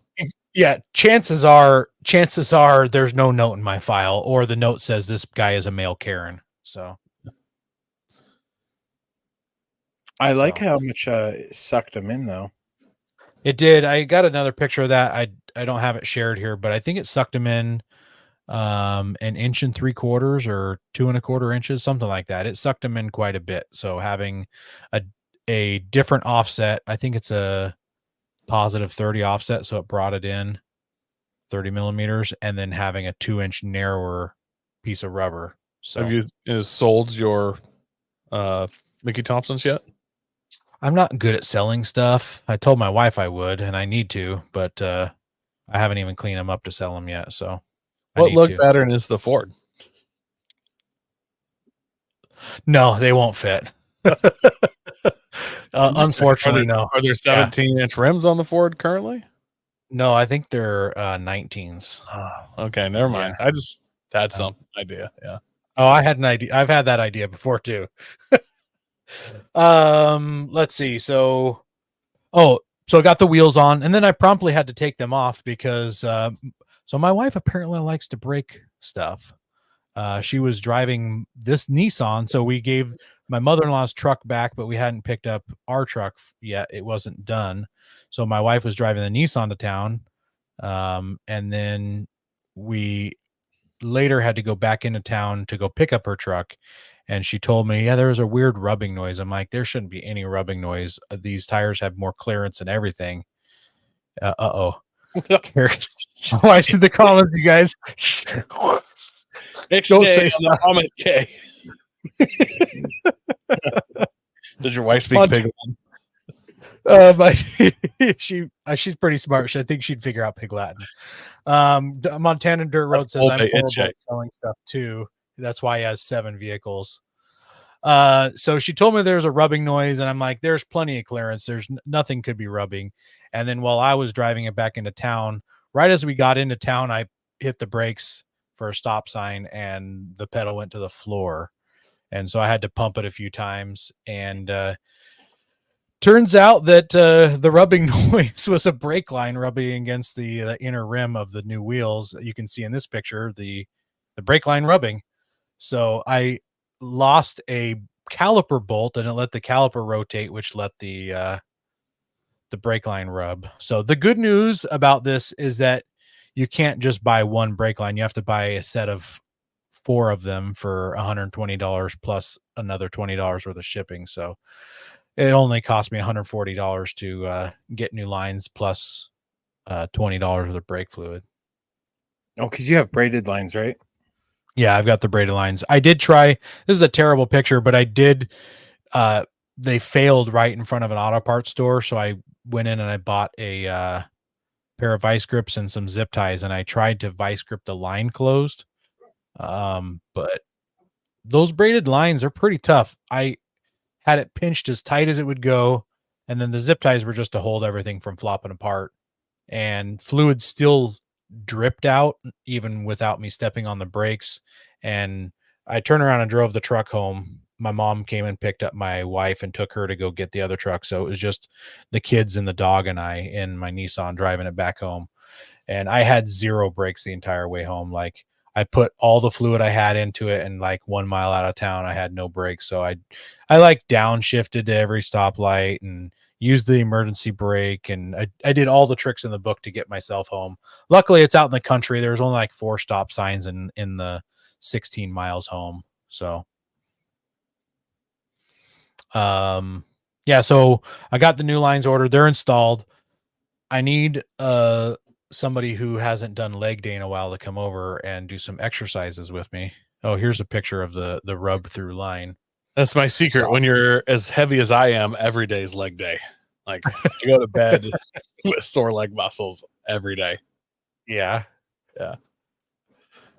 Yeah, chances are there's no note in my file, or the note says this guy is a male Karen. So I like how much it sucked them in, though. It did. I got another picture of that. I don't have it shared here, but I think it sucked him in 1 3/4 or 2 1/4 inches, something like that. It sucked him in quite a bit. So having a different offset, I think it's a positive 30 offset, so it brought it in 30 millimeters, and then having a 2-inch narrower piece of rubber. So have you sold your Mickey Thompsons yet? I'm not good at selling stuff. I told my wife I would, and I need to, but I haven't even cleaned them up to sell them yet. So what lug pattern is the Ford? No, they won't fit. Unfortunately, no. Are there 17-inch rims on the Ford currently? No, I think they're 19s. Okay, never mind. I just had some idea. Yeah. Oh, I had an idea. I've had that idea before too. Let's see. So I got the wheels on, and then I promptly had to take them off because so my wife apparently likes to break stuff. She was driving this Nissan, so we gave my mother-in-law's truck back, but we hadn't picked up our truck yet. It wasn't done. So my wife was driving the Nissan to town. And then we later had to go back into town to go pick up her truck. And she told me, yeah, there was a weird rubbing noise. I'm like, there shouldn't be any rubbing noise. These tires have more clearance and everything. Oh, I see the comments, you guys. Don't say comment K. Did your wife speak Pig Latin? She's pretty smart. I think she'd figure out Pig Latin. Montana Dirt Road says I'm horrible at selling stuff too. That's why he has 7 vehicles. So she told me there's a rubbing noise, and I'm like, there's plenty of clearance. There's nothing could be rubbing. And then while I was driving it back into town, right as we got into town, I hit the brakes for a stop sign, and the pedal went to the floor. And so I had to pump it a few times. And turns out that the rubbing noise was a brake line rubbing against the inner rim of the new wheels. You can see in this picture the brake line rubbing. So I lost a caliper bolt, and it let the caliper rotate, which let the brake line rub. So the good news about this is that you can't just buy one brake line. You have to buy a set of 4 of them for $120 plus another $20 worth of shipping. So it only cost me $140 to get new lines plus $20 worth of brake fluid. Oh, because you have braided lines, right? Yeah, I've got the braided lines. I did try. This is a terrible picture, but I did. They failed right in front of an auto parts store, so I went in and I bought a pair of vice grips and some zip ties, and I tried to vice grip the line closed. But those braided lines are pretty tough. I had it pinched as tight as it would go, and then the zip ties were just to hold everything from flopping apart. And fluid still dripped out even without me stepping on the brakes. And I turned around and drove the truck home. My mom came and picked up my wife and took her to go get the other truck. So it was just the kids and the dog and I in my Nissan driving it back home. And I had zero brakes the entire way home. Like, I put all the fluid I had into it, and like 1 mile out of town, I had no brakes. So I like downshifted to every stoplight and used the emergency brake. And I did all the tricks in the book to get myself home. Luckily, it's out in the country. There's only like 4 stop signs in the 16 miles home. So, yeah, so I got the new lines ordered. They're installed. I need, somebody who hasn't done leg day in a while to come over and do some exercises with me. Oh, here's a picture of the rub through line. That's my secret. When you're as heavy as I am, every day is leg day. Like, I go to bed with sore leg muscles every day. Yeah.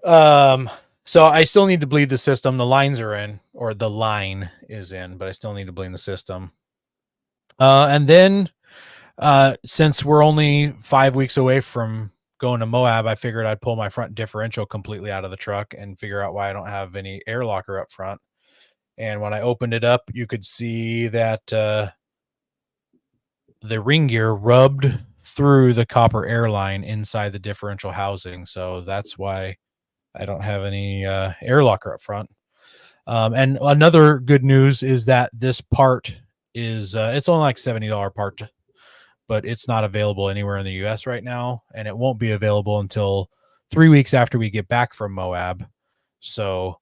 So I still need to bleed the system. The lines are in, or the line is in, but I still need to bleed the system. And then since we're only 5 weeks away from going to Moab, I figured I'd pull my front differential completely out of the truck and figure out why I don't have any air locker up front. And when I opened it up, you could see that the ring gear rubbed through the copper air line inside the differential housing. So that's why I don't have any air locker up front. And another good news is that this part is it's only like $70 part, but it's not available anywhere in the US right now, and it won't be available until 3 weeks after we get back from Moab. So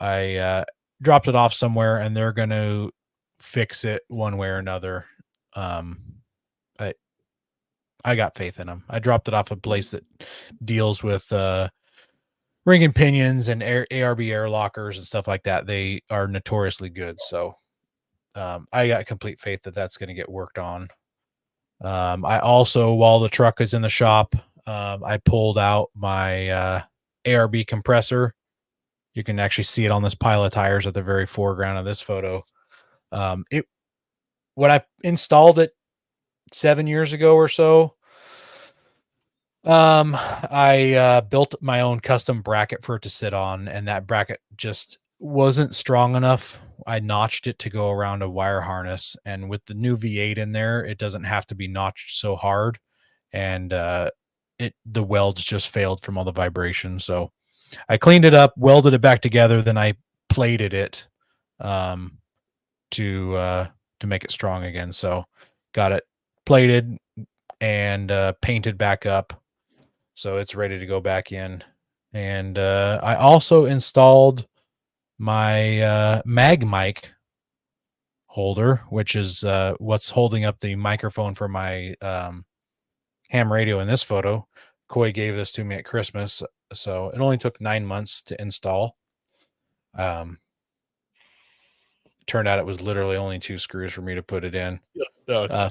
I dropped it off somewhere, and they're going to fix it one way or another. I got faith in them. I dropped it off a place that deals with ring and pinions and ARB air lockers and stuff like that. They are notoriously good. So I got complete faith that that's going to get worked on. I also, while the truck is in the shop, I pulled out my ARB compressor. You can actually see it on this pile of tires at the very foreground of this photo. When I installed it 7 years ago or so, I built my own custom bracket for it to sit on, and that bracket just wasn't strong enough. I notched it to go around a wire harness, and with the new V8 in there, it doesn't have to be notched so hard, and the welds just failed from all the vibration. So I cleaned it up, welded it back together, then I plated it to make it strong again. So got it plated and painted back up, so it's ready to go back in. And I also installed my mag mic holder, which is what's holding up the microphone for my ham radio in this photo. Coy gave this to me at Christmas, so it only took 9 months to install. Turned out it was literally only 2 screws for me to put it in. No,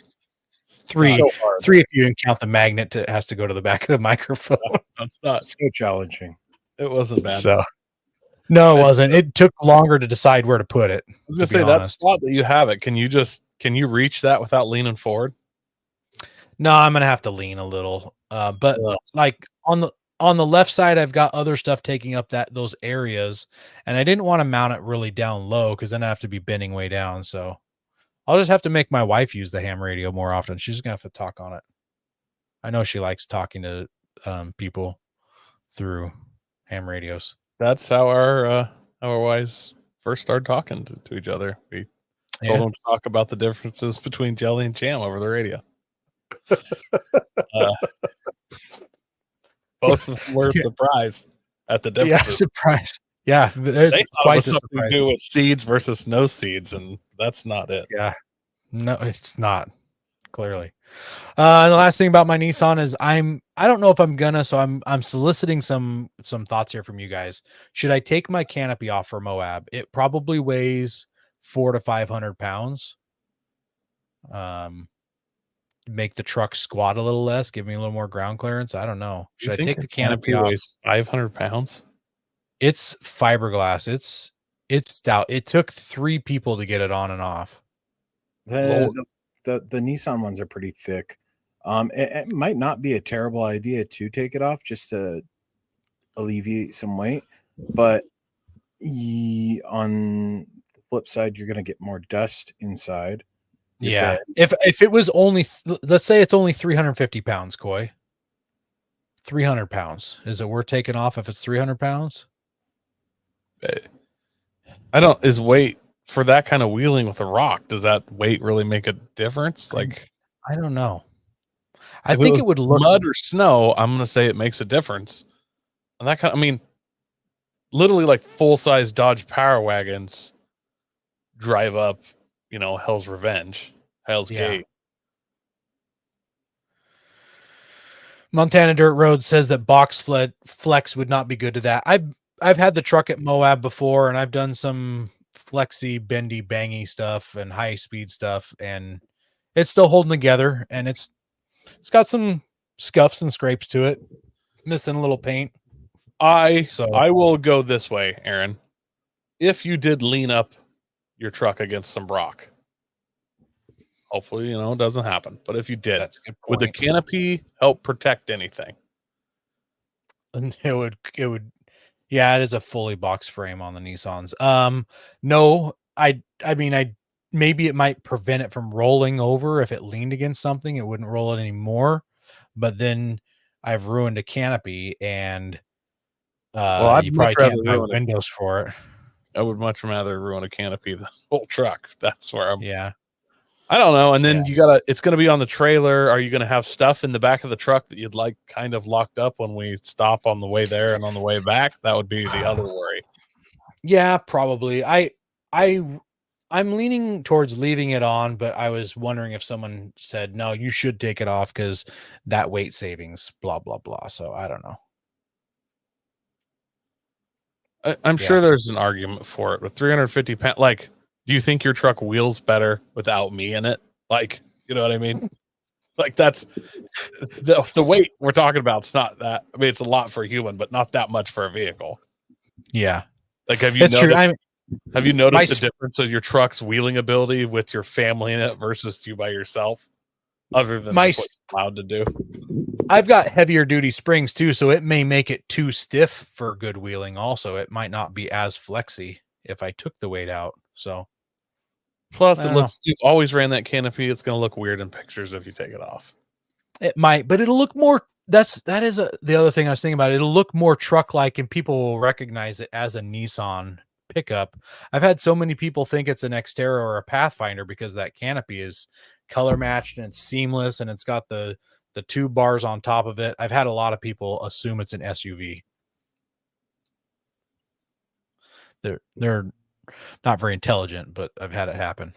Three So hard. if you can count the magnet that has to go to the back of the microphone. it's not. So challenging. It wasn't bad. So no, it wasn't. It took longer to decide where to put it. I was gonna say that spot that you have it. Can you reach that without leaning forward? No, I'm gonna have to lean a little. But Ugh. like on the left side, I've got other stuff taking up those areas, and I didn't want to mount it really down low because then I have to be bending way down. So I'll just have to make my wife use the ham radio more often. She's gonna have to talk on it. I know she likes talking to people through ham radios. That's how our wives first started talking to each other. We told them to talk about the differences between jelly and jam over the radio. Both of them were surprised at the differences. Yeah, surprise. Yeah, They it's thought it quite was a something to surprise. do with seeds versus no seeds, and that's not it. Yeah. No, it's not. Clearly. And the last thing about my Nissan is I don't know if I'm gonna, so I'm soliciting some thoughts here from you guys. Should I take my canopy off for Moab? It probably weighs 400 to 500 pounds. Make the truck squat a little less, give me a little more ground clearance. I don't know. Do you Should I think take a the canopy off? weighs 500 pounds? It's fiberglass. It's stout. It took 3 people to get it on and off. The Nissan ones are pretty thick. It might not be a terrible idea to take it off just to alleviate some weight, but on the flip side, you're going to get more dust inside. Yeah. If it was only, let's say it's only 350 pounds, Coy. 300 pounds. Is it worth taking off if it's 300 pounds? Is weight for that kind of wheeling with a rock, does that weight really make a difference? Like, I don't know. I if think it was would look mud or snow, I'm going to say it makes a difference. And that I mean, literally like full-size Dodge Power Wagons drive up, Hell's Revenge, Hell's Gate. Montana Dirt Road says that box flex would not be good to that. I've had the truck at Moab before, and I've done some flexy, bendy, bangy stuff and high speed stuff, and it's still holding together. And it's got some scuffs and scrapes to it, missing a little paint. I will go this way, Aaron. If you did lean up your truck against some rock, hopefully, it doesn't happen. But if you did, That's a good point. would the canopy help protect anything? And it would. Yeah, it is a fully box frame on the Nissans. No, I mean, maybe it might prevent it from rolling over. If it leaned against something, it wouldn't roll it anymore. But then I've ruined a canopy, and you probably can't buy windows for it. I would much rather ruin a canopy than the whole truck. That's where I'm. Yeah. I don't know. And then it's going to be on the trailer. Are you going to have stuff in the back of the truck that you'd like kind of locked up when we stop on the way there and on the way back? That would be the other worry. Yeah, probably. I'm leaning towards leaving it on, but I was wondering if someone said, no, you should take it off because that weight savings, blah, blah, blah. So I don't know. I'm sure there's an argument for it with 350 pounds. Like, do you think your truck wheels better without me in it? Like, you know what I mean? Like, that's the weight we're talking about. It's not that. I mean, it's a lot for a human, but not that much for a vehicle. Yeah. Like, have you noticed the difference of your truck's wheeling ability with your family in it versus you by yourself? Other than what you're allowed to do. I've got heavier duty springs too, so it may make it too stiff for good wheeling. Also, it might not be as flexy if I took the weight out. So, plus, you've always ran that canopy. It's going to look weird in pictures if you take it off. It might, but it'll look more. The other thing I was thinking about. It'll look more truck-like, and people will recognize it as a Nissan pickup. I've had so many people think it's an Xterra or a Pathfinder because that canopy is color matched and it's seamless, and it's got the 2 bars on top of it. I've had a lot of people assume it's an SUV. They're not very intelligent, but I've had it happen.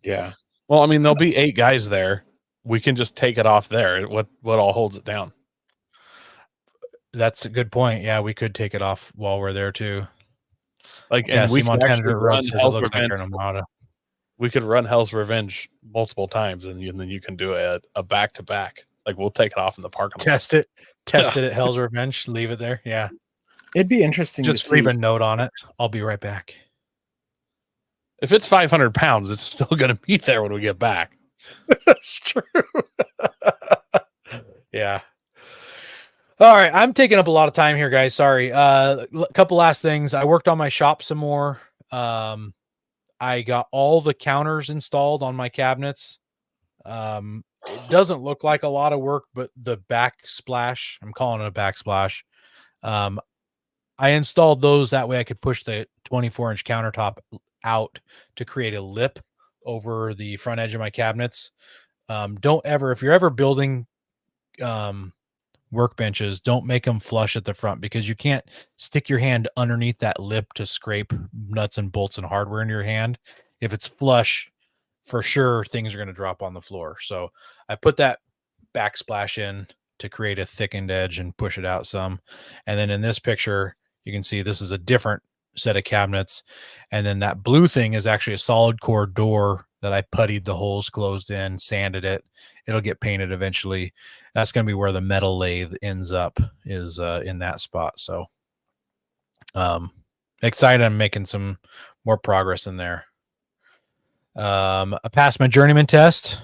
Yeah. Well, I mean, there'll be 8 guys there. We can just take it off there. What all holds it down? That's a good point. Yeah, we could take it off while we're there too. Like, and we can actually run Hell's Revenge. We could run Hell's Revenge multiple times, and then you can do a back-to-back. Like, we'll take it off in the parking lot. Test it at Hell's Revenge. Leave it there. Yeah. It'd be interesting. Just leave a note on it. I'll be right back. If it's 500 pounds, it's still going to be there when we get back. That's true. Yeah. All right. I'm taking up a lot of time here, guys. Sorry. A couple last things. I worked on my shop some more. I got all the counters installed on my cabinets. It doesn't look like a lot of work, but the backsplash, I'm calling it a backsplash. I installed those that way I could push the 24-inch countertop out to create a lip over the front edge of my cabinets. If you're ever building workbenches, don't make them flush at the front, because you can't stick your hand underneath that lip to scrape nuts and bolts and hardware in your hand. If it's flush, for sure things are going to drop on the floor. So I put that backsplash in to create a thickened edge and push it out some. And then in this picture, you can see this is a different set of cabinets. And then that blue thing is actually a solid core door that I puttied the holes closed in, sanded it. It'll get painted eventually. That's going to be where the metal lathe ends up, is in that spot. So excited. I'm making some more progress in there. I passed my journeyman test.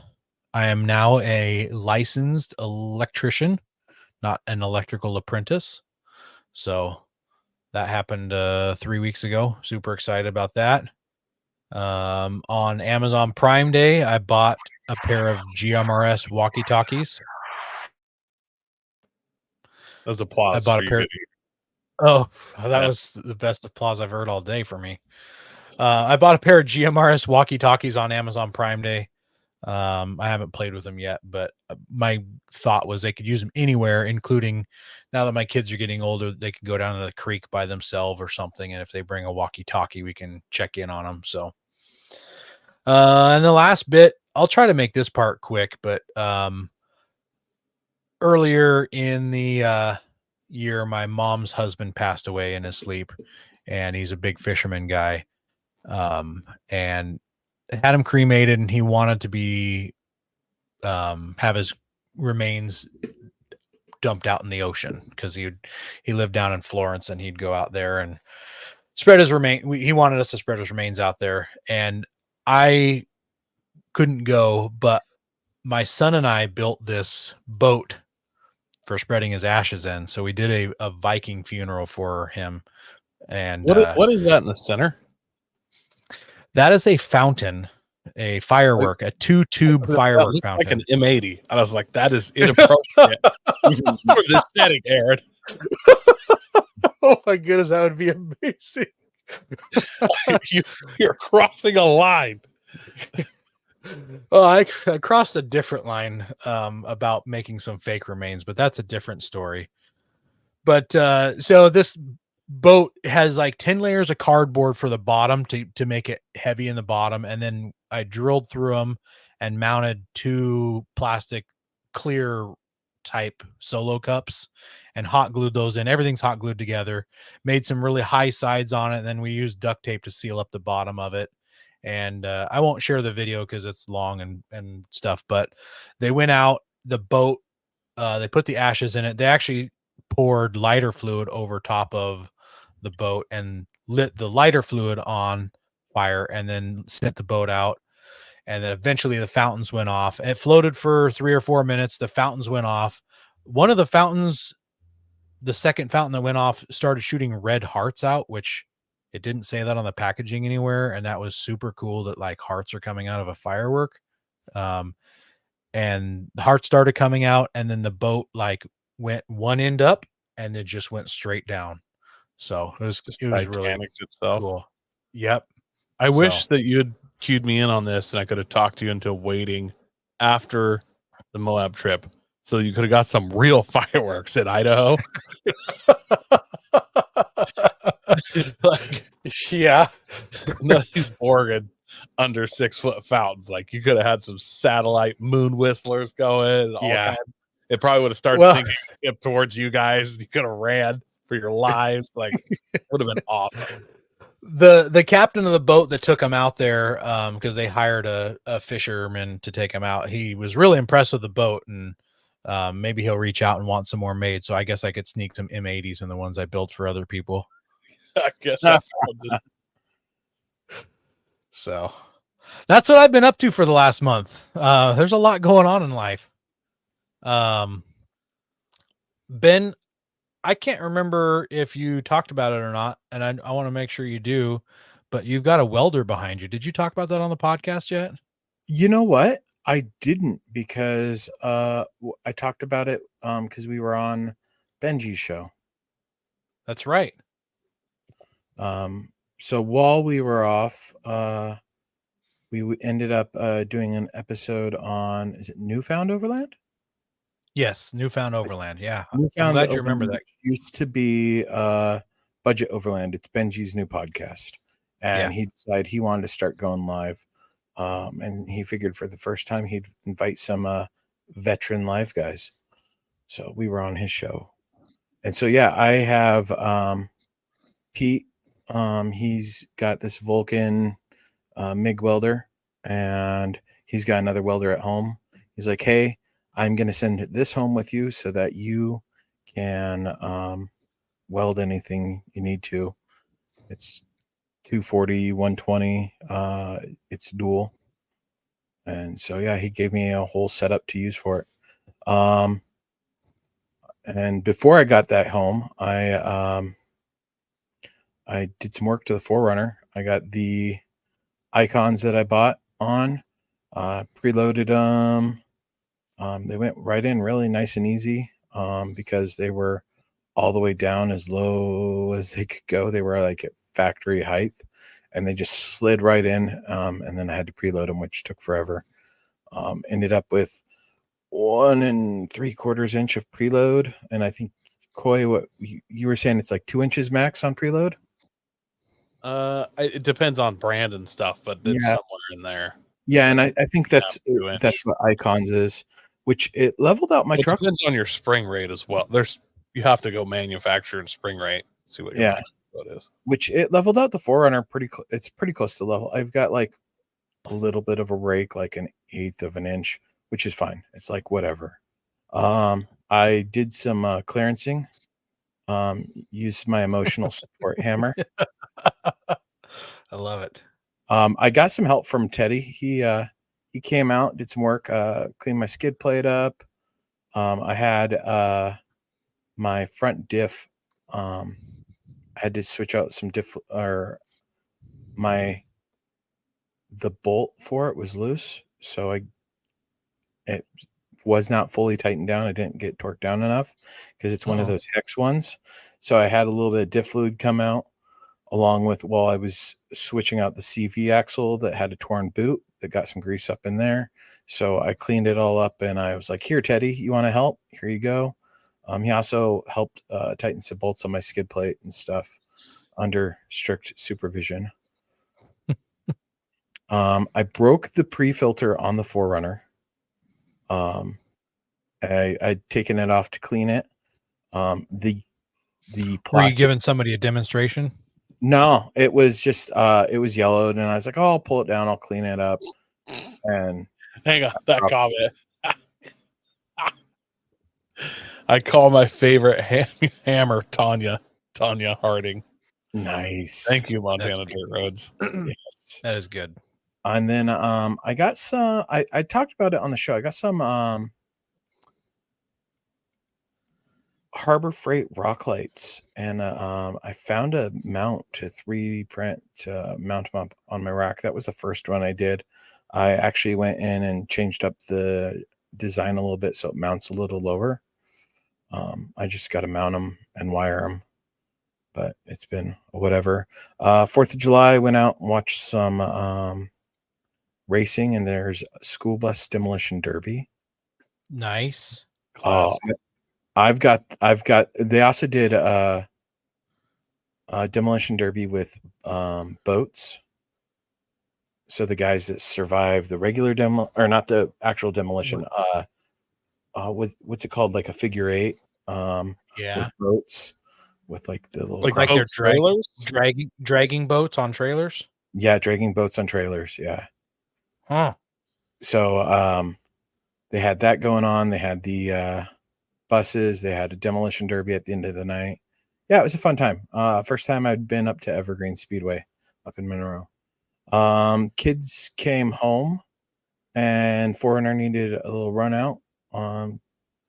I am now a licensed electrician, not an electrical apprentice. So that happened 3 weeks ago. Super excited about that. On Amazon Prime Day, I bought a pair of GMRS walkie-talkies. Those applause. I bought for a pair. you. Oh, that was the best applause I've heard all day for me. I bought a pair of GMRS walkie-talkies on Amazon Prime Day. I haven't played with them yet, but my thought was they could use them anywhere, including now that my kids are getting older, they can go down to the creek by themselves or something. And if they bring a walkie-talkie, we can check in on them. So, and the last bit, I'll try to make this part quick, but earlier in the year, my mom's husband passed away in his sleep, and he's a big fisherman guy. And had him cremated, and he wanted to be have his remains dumped out in the ocean because he lived down in Florence, and he'd go out there and spread his remain. He wanted us to spread his remains out there, and I couldn't go, but my son and I built this boat for spreading his ashes in. So we did a Viking funeral for him. And What is that in the center? that is a fountain, a firework, a 2-tube firework fountain. Like an M80. I was like, that is inappropriate for this setting, Aaron. Oh my goodness, that would be amazing. You're crossing a line. Well, I crossed a different line about making some fake remains, but that's a different story. But so this boat has like 10 layers of cardboard for the bottom to make it heavy in the bottom, and then I drilled through them and mounted 2 plastic clear type solo cups and hot glued those in. Everything's hot glued together, made some really high sides on it, and then we used duct tape to seal up the bottom of it. And I won't share the video because it's long and stuff, but they went out the boat, they put the ashes in it. They actually poured lighter fluid over top of the boat and lit the lighter fluid on fire, and then sent the boat out. And then eventually the fountains went off. It floated for 3 or 4 minutes. The fountains went off. One of the fountains, the second fountain that went off, started shooting red hearts out, which it didn't say that on the packaging anywhere. And that was super cool that like hearts are coming out of a firework. And the hearts started coming out, and then the boat like went one end up and it just went straight down. So it was really itself. cool. Yep. I wish that you had cued me in on this, and I could have talked to you until waiting after the Moab trip, so you could have got some real fireworks in Idaho. Like, yeah, none of these Oregon under 6-foot fountains. Like, you could have had some satellite moon whistlers going. All kinds. It probably would have started sinking up towards you guys. You could have ran for your lives. Like, it would have been awesome. The captain of the boat that took him out there, because they hired a fisherman to take him out, he was really impressed with the boat, and maybe he'll reach out and want some more made. So I guess I could sneak some M80s in the ones I built for other people. I guess so that's what I've been up to for the last month. There's a lot going on in life. Ben, I can't remember if you talked about it or not, and I want to make sure you do, but you've got a welder behind you. Did you talk about that on the podcast yet? You know what? I didn't, because I talked about it because we were on Benji's show. That's right. So while we were off, we ended up doing an episode on, is it Newfound Overland? Yes, Newfound Overland. Yeah, Newfound I'm glad Overland you remember that. Used to be Budget Overland. It's Benji's new podcast, and he decided he wanted to start going live. And he figured for the first time he'd invite some veteran live guys. So we were on his show. And so, yeah, I have Pete. He's got this Vulcan MIG welder, and he's got another welder at home. He's like, hey, I'm going to send this home with you so that you can weld anything you need to. It's 240, 120. It's dual. And so, yeah, he gave me a whole setup to use for it. And before I got that home, I did some work to the 4Runner. I got the icons that I bought on, preloaded them. They went right in really nice and easy because they were all the way down as low as they could go. They were like at factory height, and they just slid right in. And then I had to preload them, which took forever. Ended up with 1 3/4 inch of preload, and I think Coy, what you were saying, it's like 2 inches max on preload. It depends on brand and stuff, but it's somewhere in there. Yeah, and I think that's what Icons is, which it leveled out my truck. It depends on your spring rate as well. You have to go manufacturer and spring rate, see what your load is. Which it leveled out the 4Runner it's pretty close to level. I've got like a little bit of a rake, like 1/8 of an inch, which is fine. It's like whatever. I did some clearancing. Used my emotional support hammer. I love it. I got some help from Teddy. He came out, did some work, cleaned my skid plate up. I had my front diff. I had to switch out some diff, or the bolt for it was loose, so it was not fully tightened down. I didn't get torqued down enough because it's one of those hex ones. So I had a little bit of diff fluid come out, along with while I was switching out the CV axle that had a torn boot that got some grease up in there. So I cleaned it all up, and I was like, here, Teddy, you want to help? Here you go. He also helped tighten some bolts on my skid plate and stuff under strict supervision. I broke the pre-filter on the 4Runner. I'd taken it off to clean it. The plastic, were you giving somebody a demonstration? No, it was just it was yellowed, and I was like, oh, I'll pull it down, I'll clean it up. And hang on, that comment. I call my favorite hammer Tanya Harding. Nice. Thank you, Montana Dirt Roads. Yes. That is good. And then I got some. I talked about it on the show. I got some Harbor Freight rock lights, and I found a mount to 3D print to mount them up on my rack. That was the first one I did. I actually went in and changed up the design a little bit so it mounts a little lower. I just got to mount them and wire them, but it's been whatever. 4th of July, went out and watched some racing, and there's a school bus demolition derby. Nice. I've got they also did a demolition derby with boats. So the guys that survived the regular demo, or not the actual demolition, with what's it called, like a figure 8, with boats, with like the little like they're dragging boats on trailers. Yeah, dragging boats on trailers. Yeah. Huh. So they had that going on. They had the buses. They had a demolition derby at the end of the night. Yeah, it was a fun time. First time I'd been up to Evergreen Speedway up in Monroe. Kids came home, and 4Runner needed a little run out.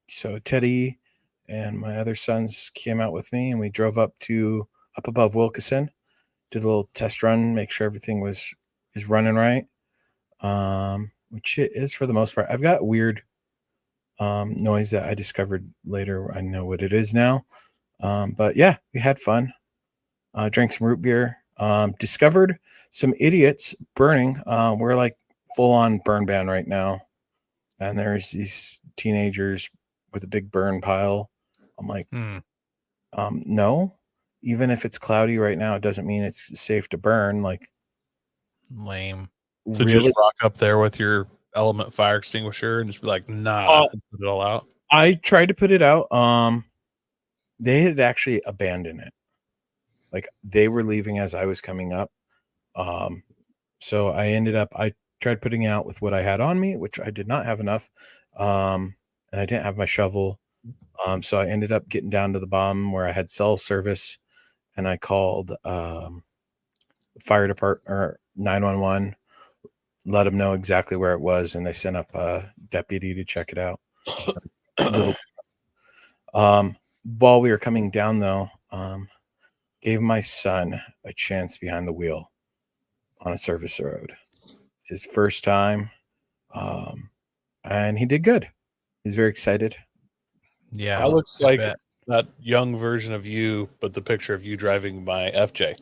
So Teddy and my other sons came out with me, and we drove up above Wilkeson, did a little test run, make sure everything is running right. Which it is for the most part. I've got weird noise that I discovered later. I know what it is now. But yeah, we had fun. Drank some root beer. Discovered some idiots burning. We're like full on burn ban right now. And there's these teenagers with a big burn pile. I'm like, no, even if it's cloudy right now, it doesn't mean it's safe to burn. Like, lame. So really, you just rock up there with your Element fire extinguisher and just be like, nah, and put it all out. I tried to put it out. They had actually abandoned it. Like they were leaving as I was coming up. So I tried putting it out with what I had on me, which I did not have enough. And I didn't have my shovel. So I ended up getting down to the bottom where I had cell service, and I called fire department or 911, let them know exactly where it was, and they sent up a deputy to check it out. While we were coming down, though, gave my son a chance behind the wheel on a service road. It's his first time, and he did good. He's very excited. Yeah, That looks I like bet. that young version of you, but the picture of you driving my FJ.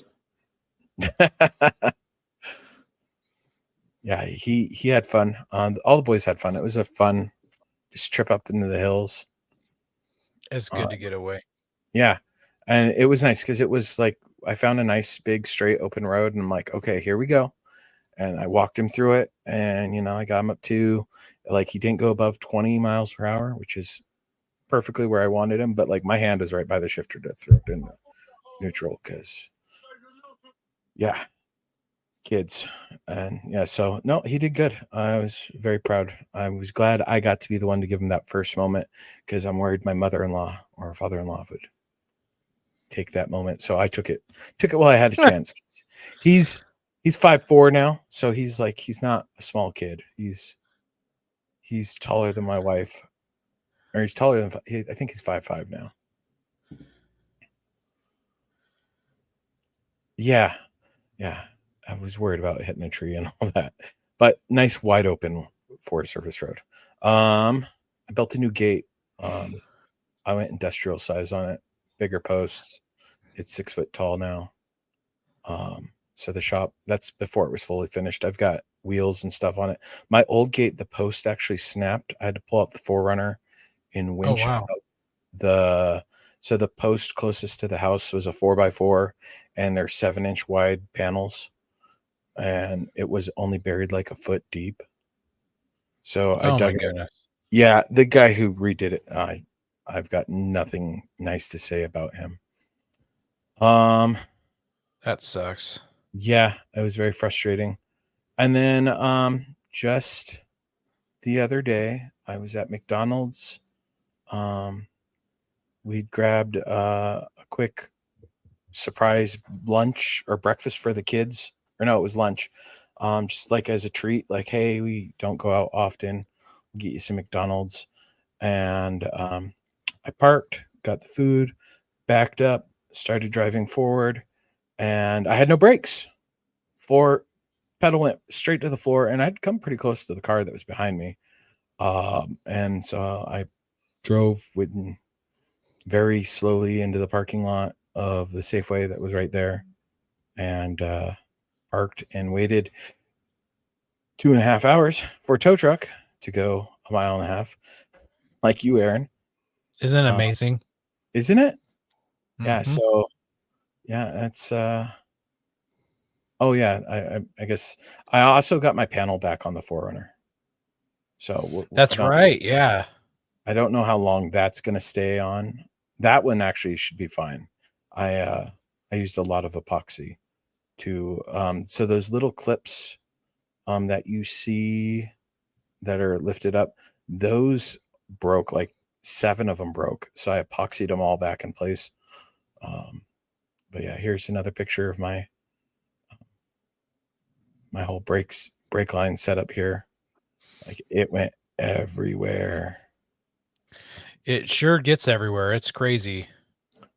Yeah, he had fun. All the boys had fun. It was a fun just trip up into the hills. It's good to get away. Yeah, and it was nice because it was like I found a nice big straight open road, and I'm like, okay, here we go. And I walked him through it, and I got him up to like he didn't go above 20 miles per hour, which is perfectly where I wanted him. But like my hand was right by the shifter to throw it into neutral because, yeah, kids. And yeah, so no, he did good. I was very proud. I was glad I got to be the one to give him that first moment because I'm worried my mother-in-law or father-in-law would take that moment. So I took it while I had a chance. He's 5'4" now, so he's not a small kid. He's taller than my wife, or he's taller than I think he's 5'5" now. Yeah. I was worried about hitting a tree and all that, but nice wide open Forest Service road. I built a new gate. I went industrial size on it, bigger posts. It's 6 foot tall now. So the shop, that's before it was fully finished. I've got wheels and stuff on it. My old gate, the post actually snapped. I had to pull out the Forerunner in winch. wow. So the post closest to the house was a 4x4, and they're 7-inch wide panels, and it was only buried like a foot deep. So I Oh my dug it. goodness. Yeah, the guy who redid it, I've got nothing nice to say about him. That sucks. Yeah, it was very frustrating. And then just the other day, I was at McDonald's. We grabbed a quick surprise lunch or breakfast for the kids. Or no, it was lunch. Just like as a treat, like, hey, we don't go out often. We'll get you some McDonald's. And I parked, got the food, backed up, started driving forward, and I had no brakes. Pedal went straight to the floor, and I'd come pretty close to the car that was behind me. And so I drove very slowly into the parking lot of the Safeway that was right there, and parked and waited 2.5 hours for a tow truck to go 1.5 miles, like you, Aaron. Isn't it amazing? Isn't it? Yeah. Mhm. So yeah, that's oh yeah, I guess I also got my panel back on the Forerunner. So That's right. Yeah. I don't know how long that's going to stay on. That one actually should be fine. I used a lot of epoxy to so those little clips that you see that are lifted up, those broke, like 7 of them broke. So I epoxied them all back in place. But yeah, here's another picture of my whole brake line setup here. Like it went everywhere. It sure gets everywhere. It's crazy.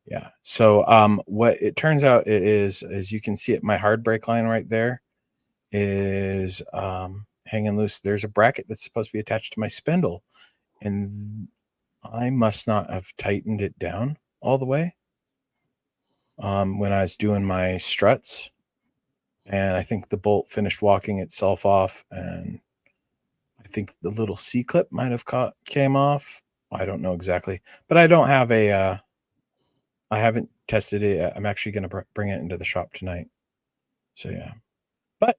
Yeah. So what it turns out it is, as you can see it, my hard brake line right there is hanging loose. There's a bracket that's supposed to be attached to my spindle, and I must not have tightened it down all the way when I was doing my struts. And I think the bolt finished walking itself off, and I think the little C-clip might have came off. I don't know exactly, but I don't have I haven't tested it yet. I'm actually going to bring it into the shop tonight. So yeah, but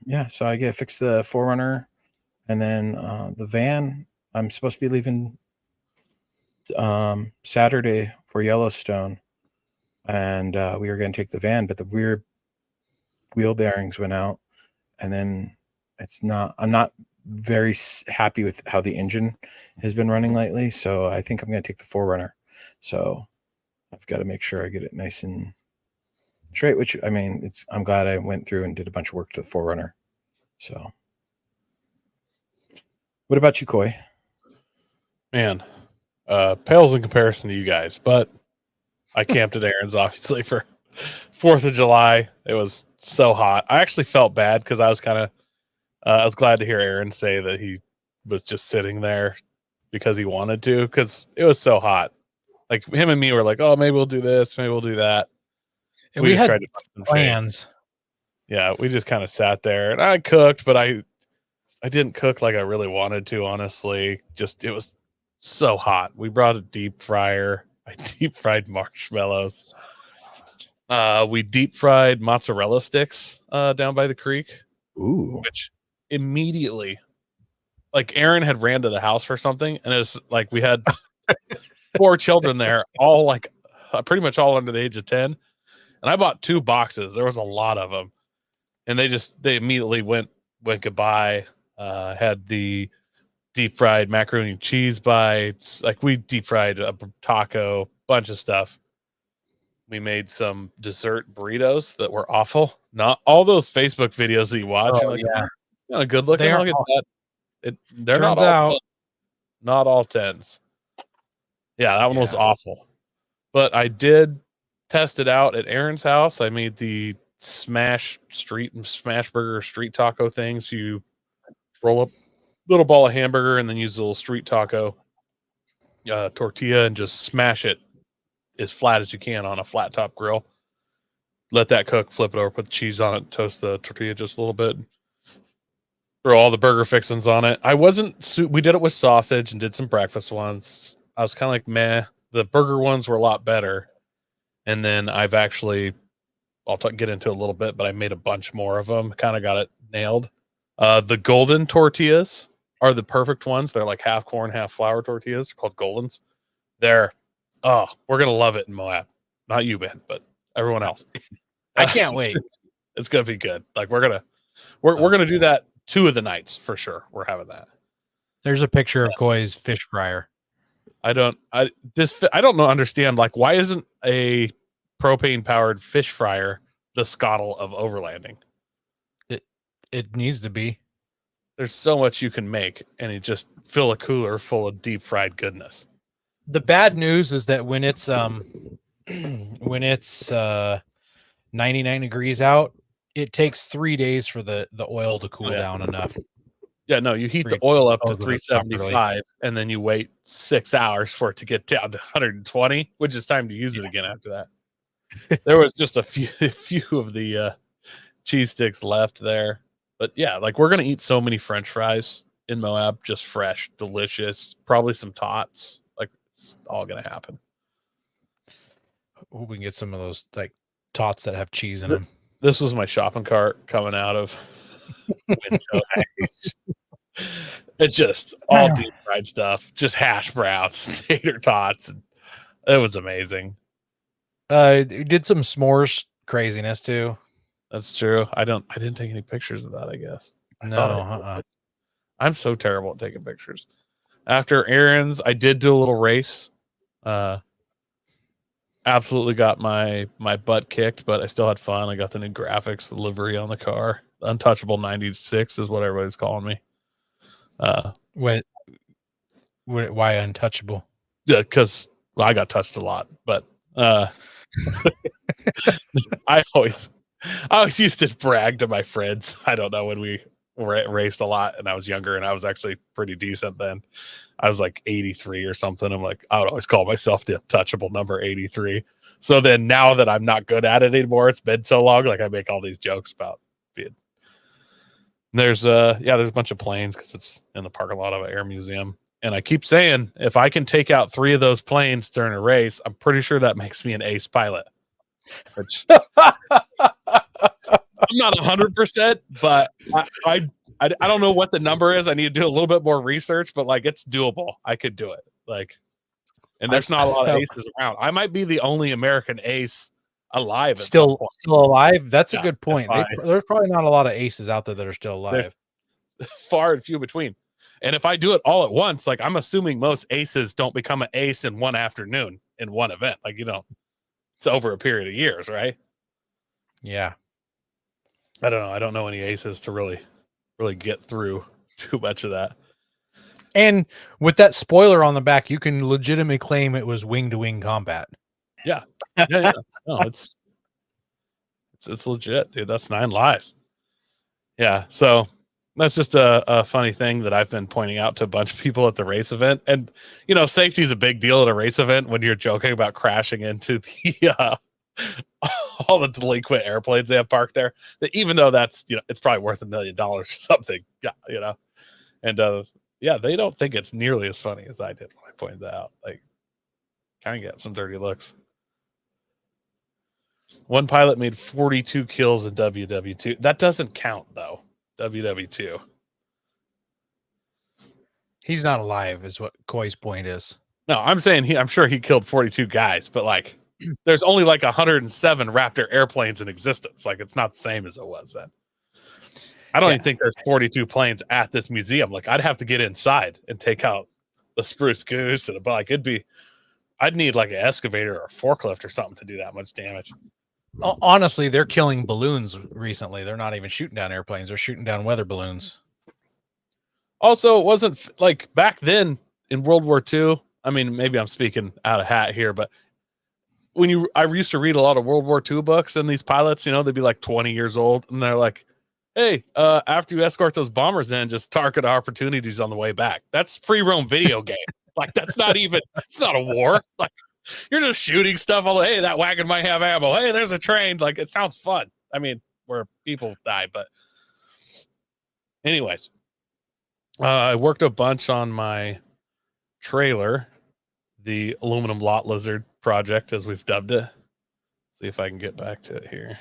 Yeah, so I get fixed the 4Runner, and then the van. I'm supposed to be leaving Saturday for Yellowstone, and we were going to take the van, but the rear wheel bearings went out, and then I'm not very happy with how the engine has been running lately, so I think I'm going to take the 4Runner. So I've got to make sure I get it nice and straight, which I mean, I'm glad I went through and did a bunch of work to the 4Runner. So what about you, Coy? Man, pales in comparison to you guys, but I camped at Aaron's obviously for 4th of July. It was so hot. I actually felt bad because I was kind of, I was glad to hear Aaron say that he was just sitting there because he wanted to, because it was so hot. Like him and me were like, oh, maybe we'll do this, maybe we'll do that. And we just had tried to find some shade. plans. Yeah, we just kind of sat there, and I cooked, but I didn't cook like I really wanted to, honestly. Just it was so hot. We brought a deep fryer. I deep fried marshmallows. We deep fried mozzarella sticks down by the creek. Ooh. Which immediately, like Aaron had ran to the house for something, and it's like we had 4 children there, all like pretty much all under the age of 10. And I bought 2 boxes. There was a lot of them, and they immediately went goodbye. Had the deep fried macaroni and cheese bites. Like we deep fried a taco, bunch of stuff. We made some dessert burritos that were awful. Not all those Facebook videos that you watch. Oh, you're like, yeah. Not a good looking. They I'll aren't get all- that. They're Turns not all out- 10s. Not all 10s. Yeah, that one was Yeah. awful. But I did test it out at Aaron's house. I made the smash burger street taco things. You roll up a little ball of hamburger and then use a little street taco tortilla and just smash it as flat as you can on a flat top grill. Let that cook, flip it over, put the cheese on it, toast the tortilla just a little bit. Throw all the burger fixings on it. We did it with sausage and did some breakfast ones. I was kind of like, meh. The burger ones were a lot better. And then I've actually, I'll get into it a little bit, but I made a bunch more of them. Kind of got it nailed. The golden tortillas are the perfect ones. They're like half corn, half flour tortillas. They're called Goldens. We're going to love it in Moab. Not you, Ben, but everyone else. I can't wait. It's going to be good. Like we're going to do that 2 of the nights for sure. We're having that. There's a picture of Coy's fish fryer. I don't understand. Like, why isn't a propane powered fish fryer the Scottle of overlanding? It needs to be. There's so much you can make, and you just fill a cooler full of deep fried goodness. The bad news is that when it's 99 degrees out, it takes 3 days for the oil to cool down enough. Yeah, no, you heat the oil up to Oh, 375, and then you wait 6 hours for it to get down to 120, which is time to use it again after that. There was just a few of the cheese sticks left there. But yeah, like we're going to eat so many French fries in Moab, just fresh, delicious, probably some tots. Like it's all going to happen. Hope we can get some of those like tots that have cheese in them. This was my shopping cart coming out of window. It's just all deep fried stuff, just hash browns, tater tots. It was amazing. Did some s'mores craziness too. That's true. I didn't take any pictures of that, I guess. No, I'm so terrible at taking pictures. After Aaron's, I did do a little race. Absolutely got my butt kicked, but I still had fun. I got the new graphics, the livery on the car. Untouchable 96 is what everybody's calling me. Why untouchable? Yeah, because I got touched a lot, but I always used to brag to my friends. I don't know, when we raced a lot and I was younger, and I was actually pretty decent then. I was like 83 or something. I'm like, I would always call myself the untouchable number 83. So then now that I'm not good at it anymore, it's been so long, like I make all these jokes about being. There's a bunch of planes because it's in the parking lot of an air museum. And I keep saying, if I can take out 3 of those planes during a race, I'm pretty sure that makes me an ace pilot. Which I'm not 100%, but I don't know what the number is. I need to do a little bit more research, but like it's doable. I could do it. Like, and there's not a lot of aces around. I might be the only American ace alive. Still alive. That's a Yeah, good point. fine. There's probably not a lot of aces out there that are still alive. Far and few between. And if I do it all at once, like I'm assuming most aces don't become an ace in one afternoon in one event. Like, it's over a period of years, right? Yeah. I don't know. I don't know any aces to really get through too much of that. And with that spoiler on the back, you can legitimately claim it was wing-to-wing combat. Yeah. No, it's legit, dude. That's 9 lives. Yeah. So that's just a funny thing that I've been pointing out to a bunch of people at the race event. And, safety is a big deal at a race event when you're joking about crashing into the all the delinquent airplanes they have parked there. That even though that's, it's probably worth $1 million or something. Yeah. And they don't think it's nearly as funny as I did when I pointed that out. Like, kind of get some dirty looks. One pilot made 42 kills in WW2. That doesn't count though. WW2. He's not alive, is what Koi's point is. No, I'm saying I'm sure he killed 42 guys, but like, there's only like 107 Raptor airplanes in existence. Like, it's not the same as it was then. I don't even think there's 42 planes at this museum. Like, I'd have to get inside and take out the Spruce Goose, and like I'd need like an excavator or a forklift or something to do that much damage. Honestly, they're killing balloons recently. They're not even shooting down airplanes. They're shooting down weather balloons. Also, it wasn't like back then in World War II. I mean, maybe I'm speaking out of hat here, but I used to read a lot of World War II books, and these pilots, they'd be like 20 years old, and they're like, hey, after you escort those bombers in, just target opportunities on the way back. That's free roam video game. Like, it's not a war. Like, you're just shooting stuff. Hey, that wagon might have ammo. Hey, there's a train. Like, it sounds fun. I mean, where people die, but anyways, I worked a bunch on my trailer, the aluminum lot lizard project, as we've dubbed it. See if I can get back to it here.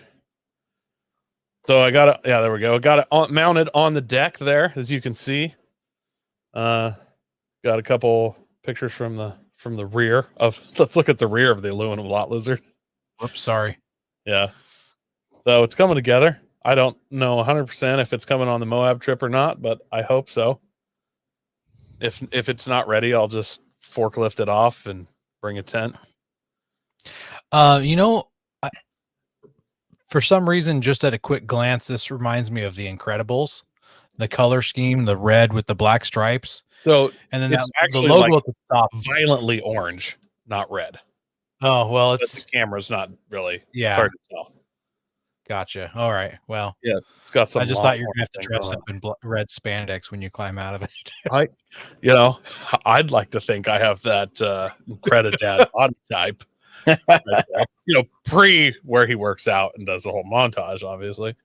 So I got it. Yeah, there we go. I got it mounted on the deck there, as you can see. Got a couple pictures from the rear of. Let's look at the rear of the aluminum lot lizard. Whoops, sorry. Yeah. So it's coming together. I don't know 100% if it's coming on the Moab trip or not, but I hope so. If it's not ready, I'll just forklift it off and bring a tent. For some reason, just at a quick glance, this reminds me of The Incredibles. The color scheme, the red with the black stripes. So, and then it's actually the logo like at the top, violently orange, not red. Oh, well, but the camera's not really. Yeah. It's hard to tell. Gotcha. All right. Well, yeah, it's got some. I just thought you were going to have to dress up in red spandex when you climb out of it. I'd like to think I have that Incredidad body type. Pre where he works out and does the whole montage, obviously.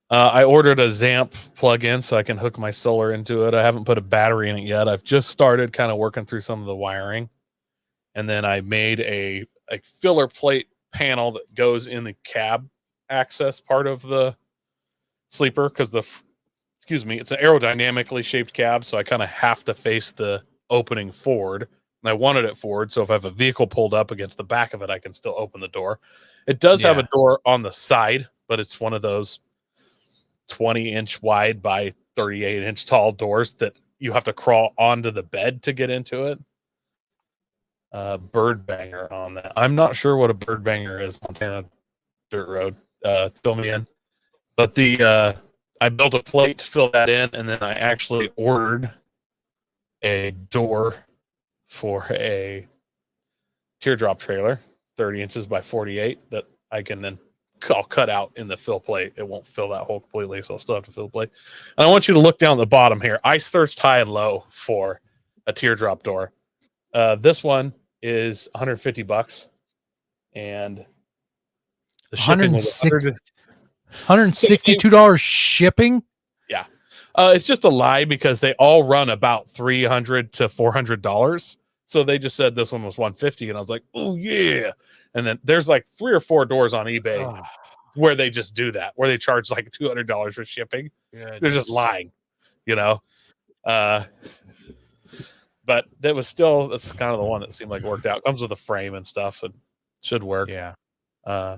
I ordered a Zamp plug-in so I can hook my solar into it. I haven't put a battery in it yet. I've just started kind of working through some of the wiring. And then I made a filler plate panel that goes in the cab access part of the sleeper, because it's an aerodynamically shaped cab, so I kind of have to face the opening forward. And I wanted it forward, so if I have a vehicle pulled up against the back of it, I can still open the door. It does have a door on the side, but it's one of those 20-inch wide by 38-inch tall doors that you have to crawl onto the bed to get into it. Bird banger on that. I'm not sure what a bird banger is. Montana Dirt Road. Fill me in. But I built a plate to fill that in, and then I actually ordered a door for a teardrop trailer, 30 inches by 48, that I can then I'll cut out in the fill plate. It won't fill that hole completely, so I'll still have to fill the plate. And I want you to look down the bottom here. I searched high and low for a teardrop door. This one is $150, and the shipping was $162 shipping. Yeah, it's just a lie because they all run about $300 to $400. So they just said this one was $150, and I was like, oh yeah. And then there's like 3 or 4 doors on eBay where they just do that, where they charge like $200 for shipping. They're just lying, you know. But that's kind of the one that seemed like worked out. Comes with a frame and stuff, and should work. Yeah. Yeah.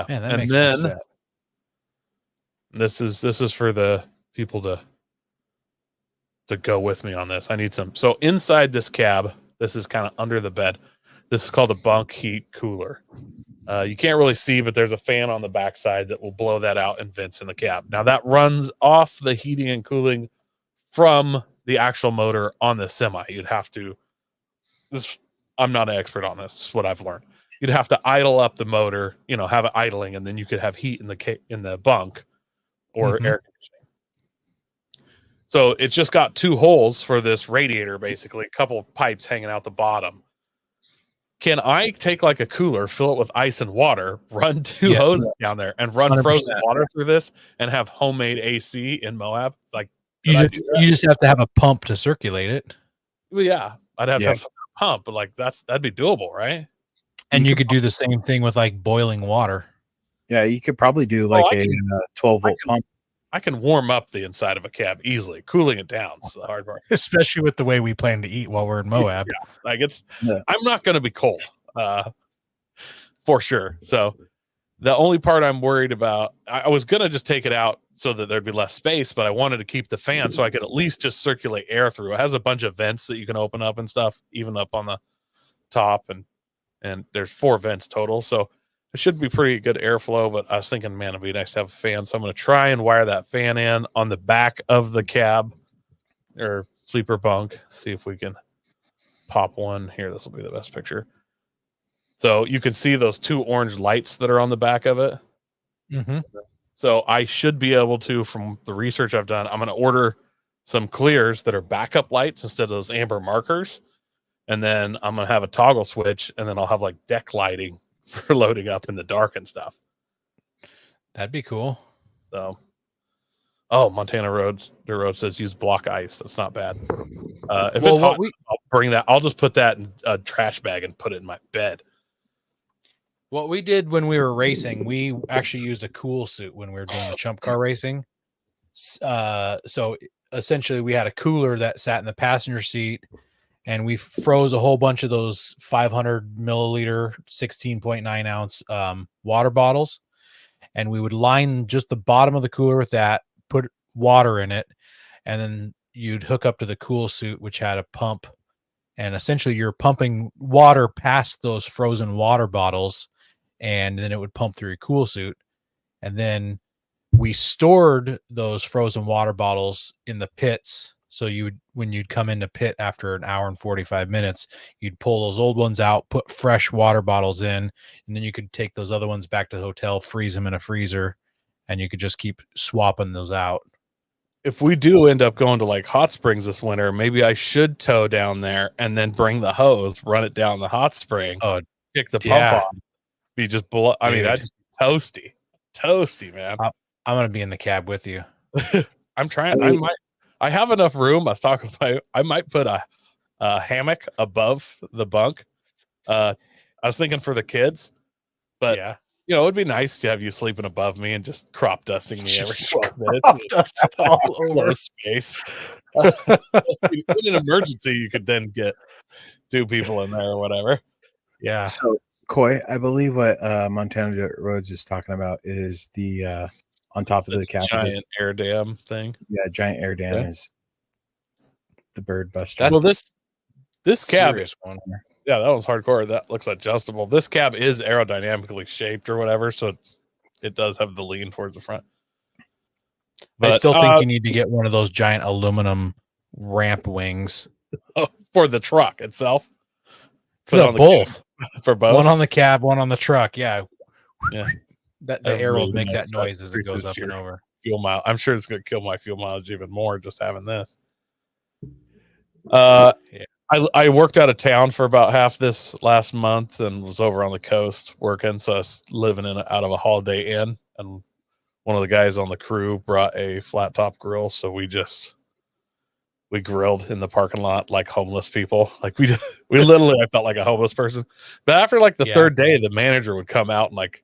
Man, that And makes then sense. this is for the people to go with me on this. I need some. So inside this cab, this is kind of under the bed. This is called a bunk heat cooler. You can't really see, but there's a fan on the backside that will blow that out and vents in the cab. Now that runs off the heating and cooling from the actual motor on the semi. You'd have to. I'm not an expert on this. This is what I've learned. You'd have to idle up the motor, have it idling, and then you could have heat in the bunk or air conditioning. So it's just got two holes for this radiator, basically, a couple of pipes hanging out the bottom. Can I take like a cooler, fill it with ice and water, run two hoses down there, and run 100%. frozen water through this, and have homemade AC in Moab? It's like You just have to have a pump to circulate it, well, yeah, I'd have to have some pump, but like that'd be doable, right? and you could do the same thing with like boiling water. Yeah, you could probably do like a 12-volt pump. I can warm up the inside of a cab easily. Cooling it down is the hard part. Especially with the way we plan to eat while we're in Moab. Like I'm not going to be cold, for sure. So the only part I'm worried about, I was going to just take it out so that there'd be less space, but I wanted to keep the fan so I could at least just circulate air through. It has a bunch of vents that you can open up and stuff, even up on the top, and there's 4 vents total. So it should be pretty good airflow, but I was thinking, man, it'd be nice to have a fan. So I'm going to try and wire that fan in on the back of the cab or sleeper bunk. See if we can pop one here. This will be the best picture. So you can see those 2 orange lights that are on the back of it. Mm-hmm. So I should be able to, from the research I've done, I'm going to order some clears that are backup lights instead of those amber markers. And then I'm going to have a toggle switch, and then I'll have like deck lighting for loading up in the dark and stuff. That'd be cool. So, Montana Roads. The road says use block ice. That's not bad. If it's hot, I'll bring that. I'll just put that in a trash bag and put it in my bed. What we did when we were racing, we actually used a cool suit when we were doing the chump car racing. So essentially we had a cooler that sat in the passenger seat, and we froze a whole bunch of those 500 milliliter, 16.9 ounce water bottles. And we would line just the bottom of the cooler with that, put water in it, and then you'd hook up to the cool suit, which had a pump. And essentially you're pumping water past those frozen water bottles, and then it would pump through your cool suit. And then we stored those frozen water bottles in the pits. So when you'd come into pit after an hour and 45 minutes, you'd pull those old ones out, put fresh water bottles in, and then you could take those other ones back to the hotel, freeze them in a freezer, and you could just keep swapping those out. If we do end up going to like Hot Springs this winter, maybe I should tow down there and then bring the hose, run it down the hot spring, kick the pump on, be just below. I mean, that's toasty, man. I'm gonna be in the cab with you. I'm trying. I have enough room. I was talking with I might put a hammock above the bunk. I was thinking for the kids, but it'd be nice to have you sleeping above me and just crop dusting me every 12 minutes. Dust all over space. In an emergency, you could then get 2 people in there or whatever. Yeah. So, Coy, I believe what Montana Roads is talking about is the on top of the cab, giant air dam thing. Yeah, giant air dam is the bird buster. Well, this cab one. Yeah, that one's hardcore. That looks adjustable. This cab is aerodynamically shaped or whatever, so it does have the lean towards the front. But I still think you need to get one of those giant aluminum ramp wings for the truck itself. For both. For both. One on the cab, one on the truck. Yeah. Yeah. The air will make that noise as it goes up and over. Fuel mile. I'm sure it's going to kill my fuel mileage even more just having this. I worked out of town for about half this last month and was over on the coast working. So I was living out of a Holiday Inn, and one of the guys on the crew brought a flat top grill. So we grilled in the parking lot like homeless people. Like we literally, I felt like a homeless person. But after like the third day, the manager would come out and like,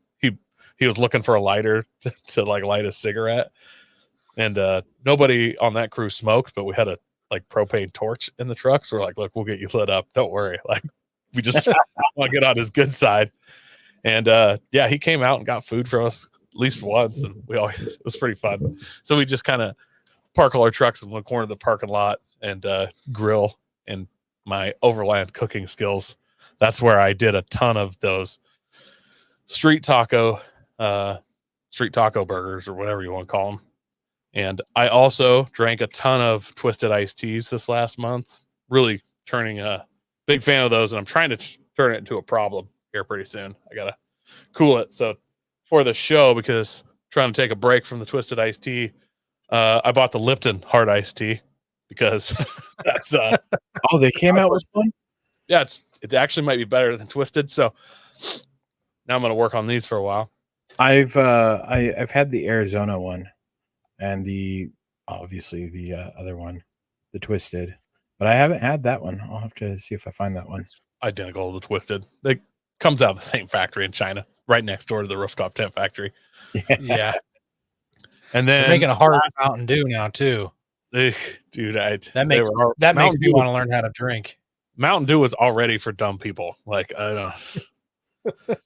he was looking for a lighter to like light a cigarette. And nobody on that crew smoked, but we had a like propane torch in the truck. So we're like, look, we'll get you lit up. Don't worry. Like we just want to get on his good side. And yeah, he came out and got food for us at least once. And it was pretty fun. So we just kind of park all our trucks in one corner of the parking lot and grill. And my overland cooking skills, that's where I did a ton of those street taco burgers or whatever you want to call them. And I also drank a ton of twisted iced teas this last month, really turning a big fan of those. And I'm trying to turn it into a problem here pretty soon. I got to cool it. So for the show, because I'm trying to take a break from the twisted iced tea, I bought the Lipton hard iced tea because that's oh, they came out with one. Yeah, it actually might be better than twisted. So now I'm going to work on these for a while. I've had the Arizona one and obviously the other one, the twisted, but I haven't had that one. I'll have to see if I find that one. Identical to the twisted. It comes out of the same factory in China, right next door to the rooftop tent factory. Yeah. And then they're making a hard Mountain Dew now too. Dude, that makes me want to learn how to drink. Mountain Dew is already for dumb people. Like I don't.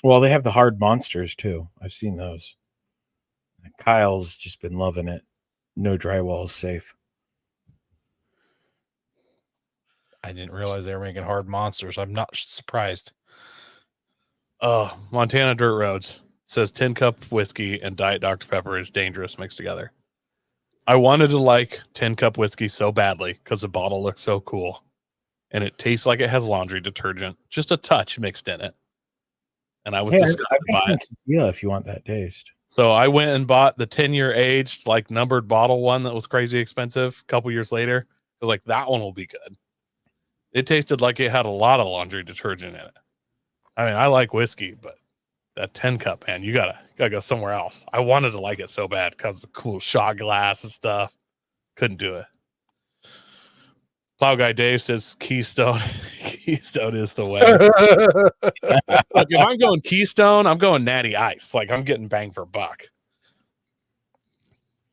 Well, they have the hard monsters too. I've seen those. Kyle's just been loving it. No drywall is safe. I didn't realize they were making hard monsters. I'm not surprised. Montana Dirt Roads says 10 cup whiskey and Diet Dr. Pepper is dangerous mixed together. I wanted to like 10 cup whiskey so badly because the bottle looks so cool. And it tastes like it has laundry detergent, just a touch mixed in it. And I was disgusted by it. Yeah, if you want that taste. So I went and bought the 10-year aged, like numbered bottle one that was crazy expensive. A couple years later, I was like, that one will be good. It tasted like it had a lot of laundry detergent in it. I mean, I like whiskey, but that 10 cup, man, you gotta go somewhere else. I wanted to like it so bad because of the cool shot glass and stuff. Couldn't do it. Plow Guy Dave says Keystone. Keystone is the way. Like if I'm going Keystone, I'm going Natty Ice. Like I'm getting bang for buck.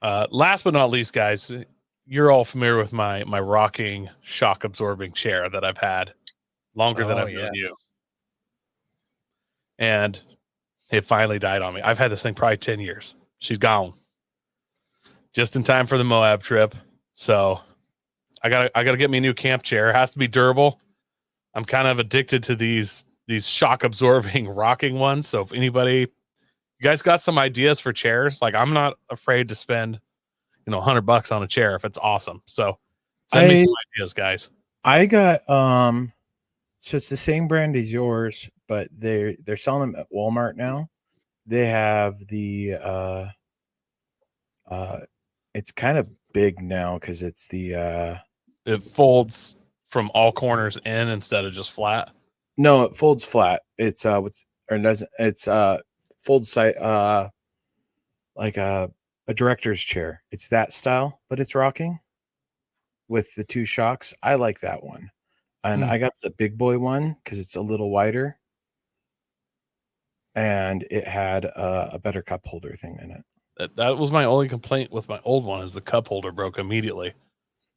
Last but not least, guys, you're all familiar with my rocking shock absorbing chair that I've had longer than I've known you. And it finally died on me. I've had this thing probably 10 years. She's gone. Just in time for the Moab trip. So I gotta get me a new camp chair. It has to be durable. I'm kind of addicted to these shock absorbing rocking ones. So if anybody, you guys got some ideas for chairs, like I'm not afraid to spend, $100 on a chair if it's awesome. So send me some ideas, guys. I got so it's the same brand as yours, but they're selling them at Walmart now. They have the it's kind of big now because it's the it folds from all corners in instead of just flat. No, it folds flat. It's folds side like a director's chair. It's that style, but it's rocking with the two shocks. I like that one. And I got the big boy one because it's a little wider. And it had a better cup holder thing in it. That was my only complaint with my old one is the cup holder broke immediately.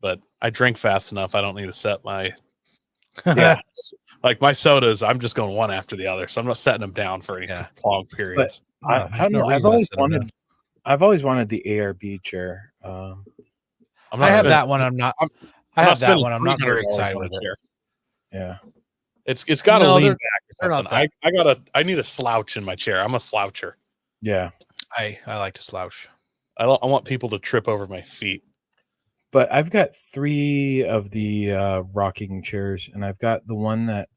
But I drink fast enough. I don't need to set my like my sodas. I'm just going one after the other, so I'm not setting them down for any long periods. But I don't know. I've always wanted the ARB chair. I have that one. I'm not very excited with it. Yeah, it's got to lean back. Or something. I need a slouch in my chair. I'm a sloucher. Yeah, I like to slouch. I want people to trip over my feet. But I've got 3 of the rocking chairs, and I've got the one that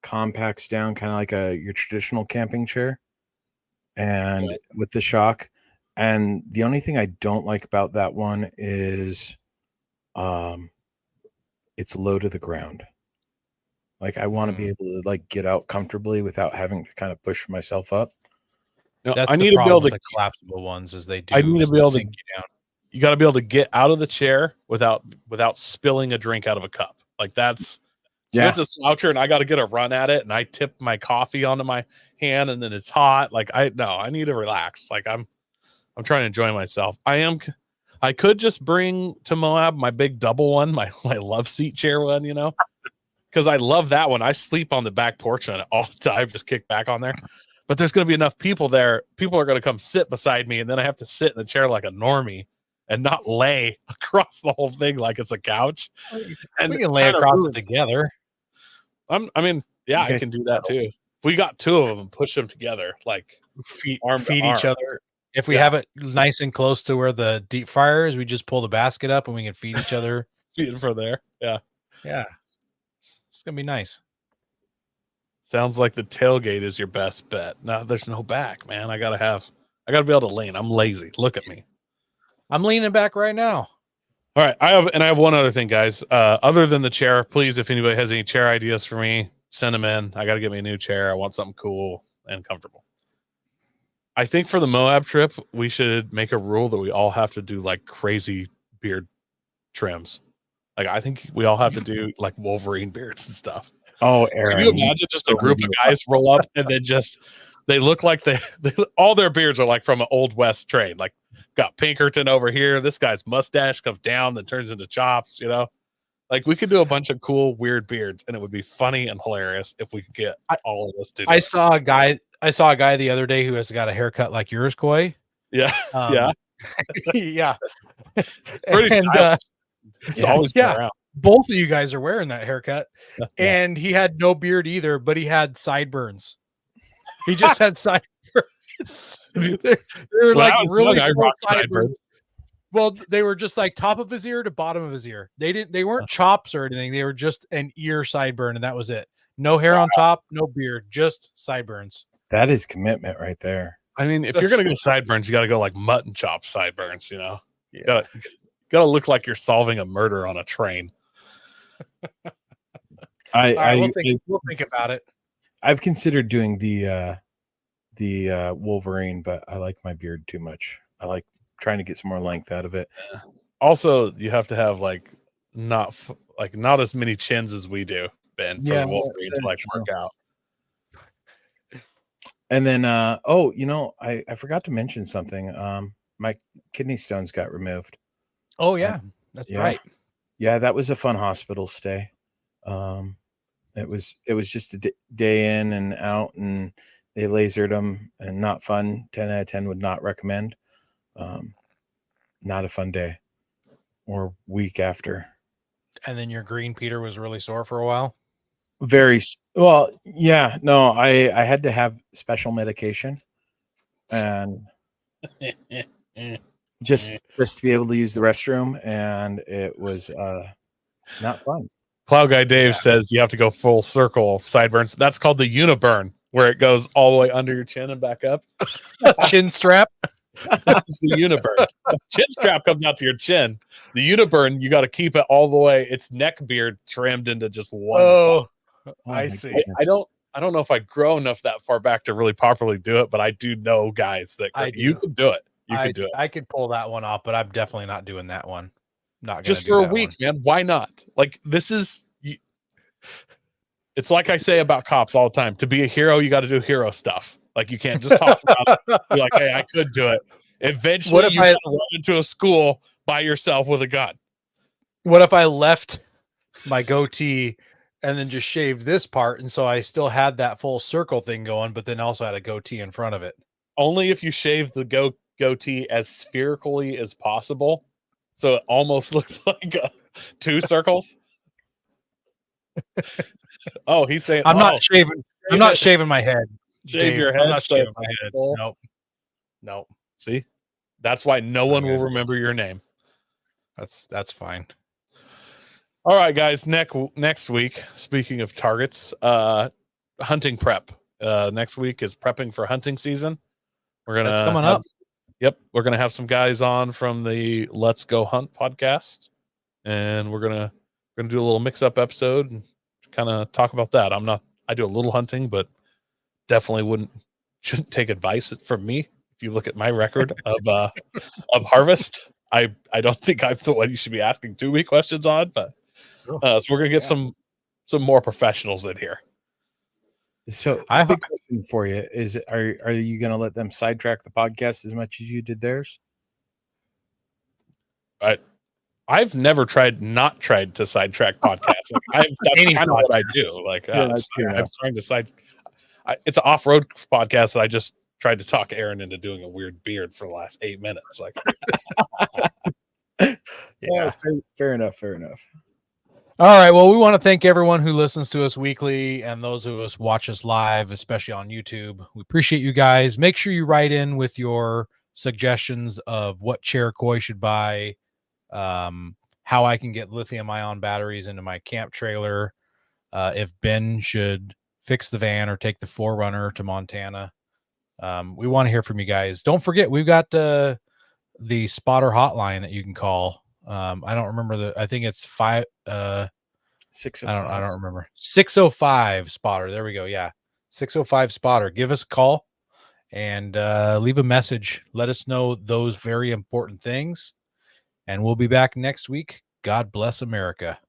compacts down kind of like your traditional camping chair, and with the shock. And the only thing I don't like about that one is it's low to the ground. Like I want to be able to like get out comfortably without having to kind of push myself up. That's I need to be able to the collapsible ones as they do. I need to be able to sink you down. You got to be able to get out of the chair without spilling a drink out of a cup. Like that's So if it's a sloucher and I got to get a run at it, and I tip my coffee onto my hand, and then it's hot. Like I need to relax. Like I'm trying to enjoy myself. I could just bring to Moab my big double one, my love seat chair one, you know, because I love that one. I sleep on the back porch on it all the time, just kick back on there. But there's going to be enough people there. People are going to come sit beside me, and then I have to sit in the chair like a normie and not lay across the whole thing like it's a couch. And we can lay across it together. I can do that too. We got two of them, push them together, like feed to each other. If we have it nice and close to where the deep fryer is, we just pull the basket up and we can feed each other. Feed it from there. Yeah. It's gonna be nice. Sounds like the tailgate is your best bet. No, there's no back, man. I gotta be able to lean. I'm lazy. Look at me. I'm leaning back right now. All right. I have one other thing, guys. Other than the chair, please, if anybody has any chair ideas for me, send them in. I got to get me a new chair. I want something cool and comfortable. I think for the Moab trip, we should make a rule that we all have to do like crazy beard trims. Like I think we all have to do like Wolverine beards and stuff. Oh, Aaron. Can you imagine just a group of guys roll up and then they look like they all their beards are like from an Old West train. Like got Pinkerton over here. This guy's mustache comes down, then turns into chops, you know? Like we could do a bunch of cool, weird beards, and it would be funny and hilarious if we could get all of us to do I saw a guy the other day who has got a haircut like yours, Coy. Yeah. Yeah. It's pretty stylish. It's always been around. Both of you guys are wearing that haircut. And he had no beard either, but he had sideburns. He just had sideburns. They're like really sideburns. Well, they were just like top of his ear to bottom of his ear. They weren't chops or anything. They were just an ear sideburn, and that was it. No hair on top, no beard, just sideburns. That is commitment right there. I mean, if you're gonna go sideburns, you got to go like mutton chop sideburns. You know, gotta look like you're solving a murder on a train. We'll think about it. I've considered doing the Wolverine, but I like my beard too much. I like trying to get some more length out of it. Also, you have to have like not as many chins as we do, Ben, for the Wolverine to like work out. And then I forgot to mention something. My kidney stones got removed. Oh yeah, that's right. Yeah, that was a fun hospital stay. It was just a day in and out, and they lasered them, and not fun. 10 out of 10 would not recommend. Not a fun day or week after. And then your green Peter was really sore for a while. Very well. Yeah, no, I had to have special medication, and just to be able to use the restroom, and it was not fun. Plow Guy Dave says you have to go full circle sideburns. That's called the uniburn, where it goes all the way under your chin and back up. Chin strap. That's the uniburn. Chin strap comes out to your chin. The uniburn, you got to keep it all the way. It's neck beard trimmed into just one. Oh, I see. I don't know if I grow enough that far back to really properly do it, but I do know guys that you can do it. You can do it. I could pull that one off, but I'm definitely not doing that one. Not just for a week, man. Why not? Like this is. It's like I say about cops all the time. To be a hero, you got to do hero stuff. Like you can't just talk about it. Be like, hey, I could do it. Eventually, you run into a school by yourself with a gun. What if I left my goatee and then just shaved this part, and so I still had that full circle thing going, but then also had a goatee in front of it? Only if you shave the goatee as spherically as possible, so it almost looks like two circles. Oh, he's saying I'm not shaving. I'm not shaving my head. Shave your head. I'm not shaving my head. Nope. See, that's why no one will remember your name. That's fine. All right, guys. Next week, speaking of targets, hunting prep. Next week is prepping for hunting season. That's coming up. Yep, we're gonna have some guys on from the Let's Go Hunt podcast, and we're gonna do a little mix-up episode and kind of talk about that. I do a little hunting, but definitely shouldn't take advice from me. If you look at my record of harvest, I don't think I'm the one you should be asking too many questions on. But so we're gonna get some some more professionals in here. So, I big question for you is: Are you going to let them sidetrack the podcast as much as you did theirs? I've never tried to sidetrack podcasts. Like that's Any kind of what I do. Like Yeah, that's true I'm enough. trying to it's an off-road podcast that I just tried to talk Aaron into doing a weird beard for the last 8 minutes. Like, Yeah, fair enough. Fair enough. All right. Well, we want to thank everyone who listens to us weekly and those who watch us live, especially on YouTube. We appreciate you guys. Make sure you write in with your suggestions of what chair Coy should buy, how I can get lithium-ion batteries into my camp trailer, if Ben should fix the van or take the 4Runner to Montana. We want to hear from you guys. Don't forget, we've got the spotter hotline that you can call. I don't remember I think it's 605. I don't remember. 605 spotter. There we go. Yeah. 605 spotter. Give us a call and leave a message. Let us know those very important things. And we'll be back next week. God bless America.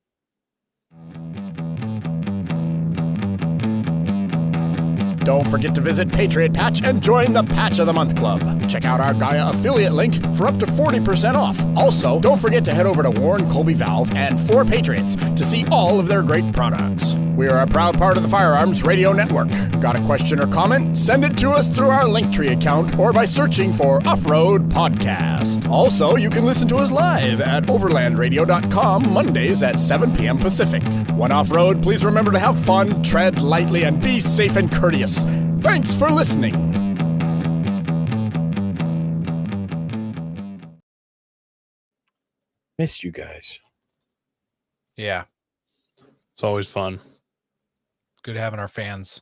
Don't forget to visit Patriot Patch and join the Patch of the Month Club. Check out our Gaia affiliate link for up to 40% off. Also, don't forget to head over to Warren Colby Valve and 4 Patriots to see all of their great products. We are a proud part of the Firearms Radio Network. Got a question or comment? Send it to us through our Linktree account or by searching for Off-Road Podcast. Also, you can listen to us live at overlandradio.com Mondays at 7 p.m. Pacific. When off-road, please remember to have fun, tread lightly, and be safe and courteous. Thanks for listening. Missed you guys. Yeah. it's always fun. Good having our fans.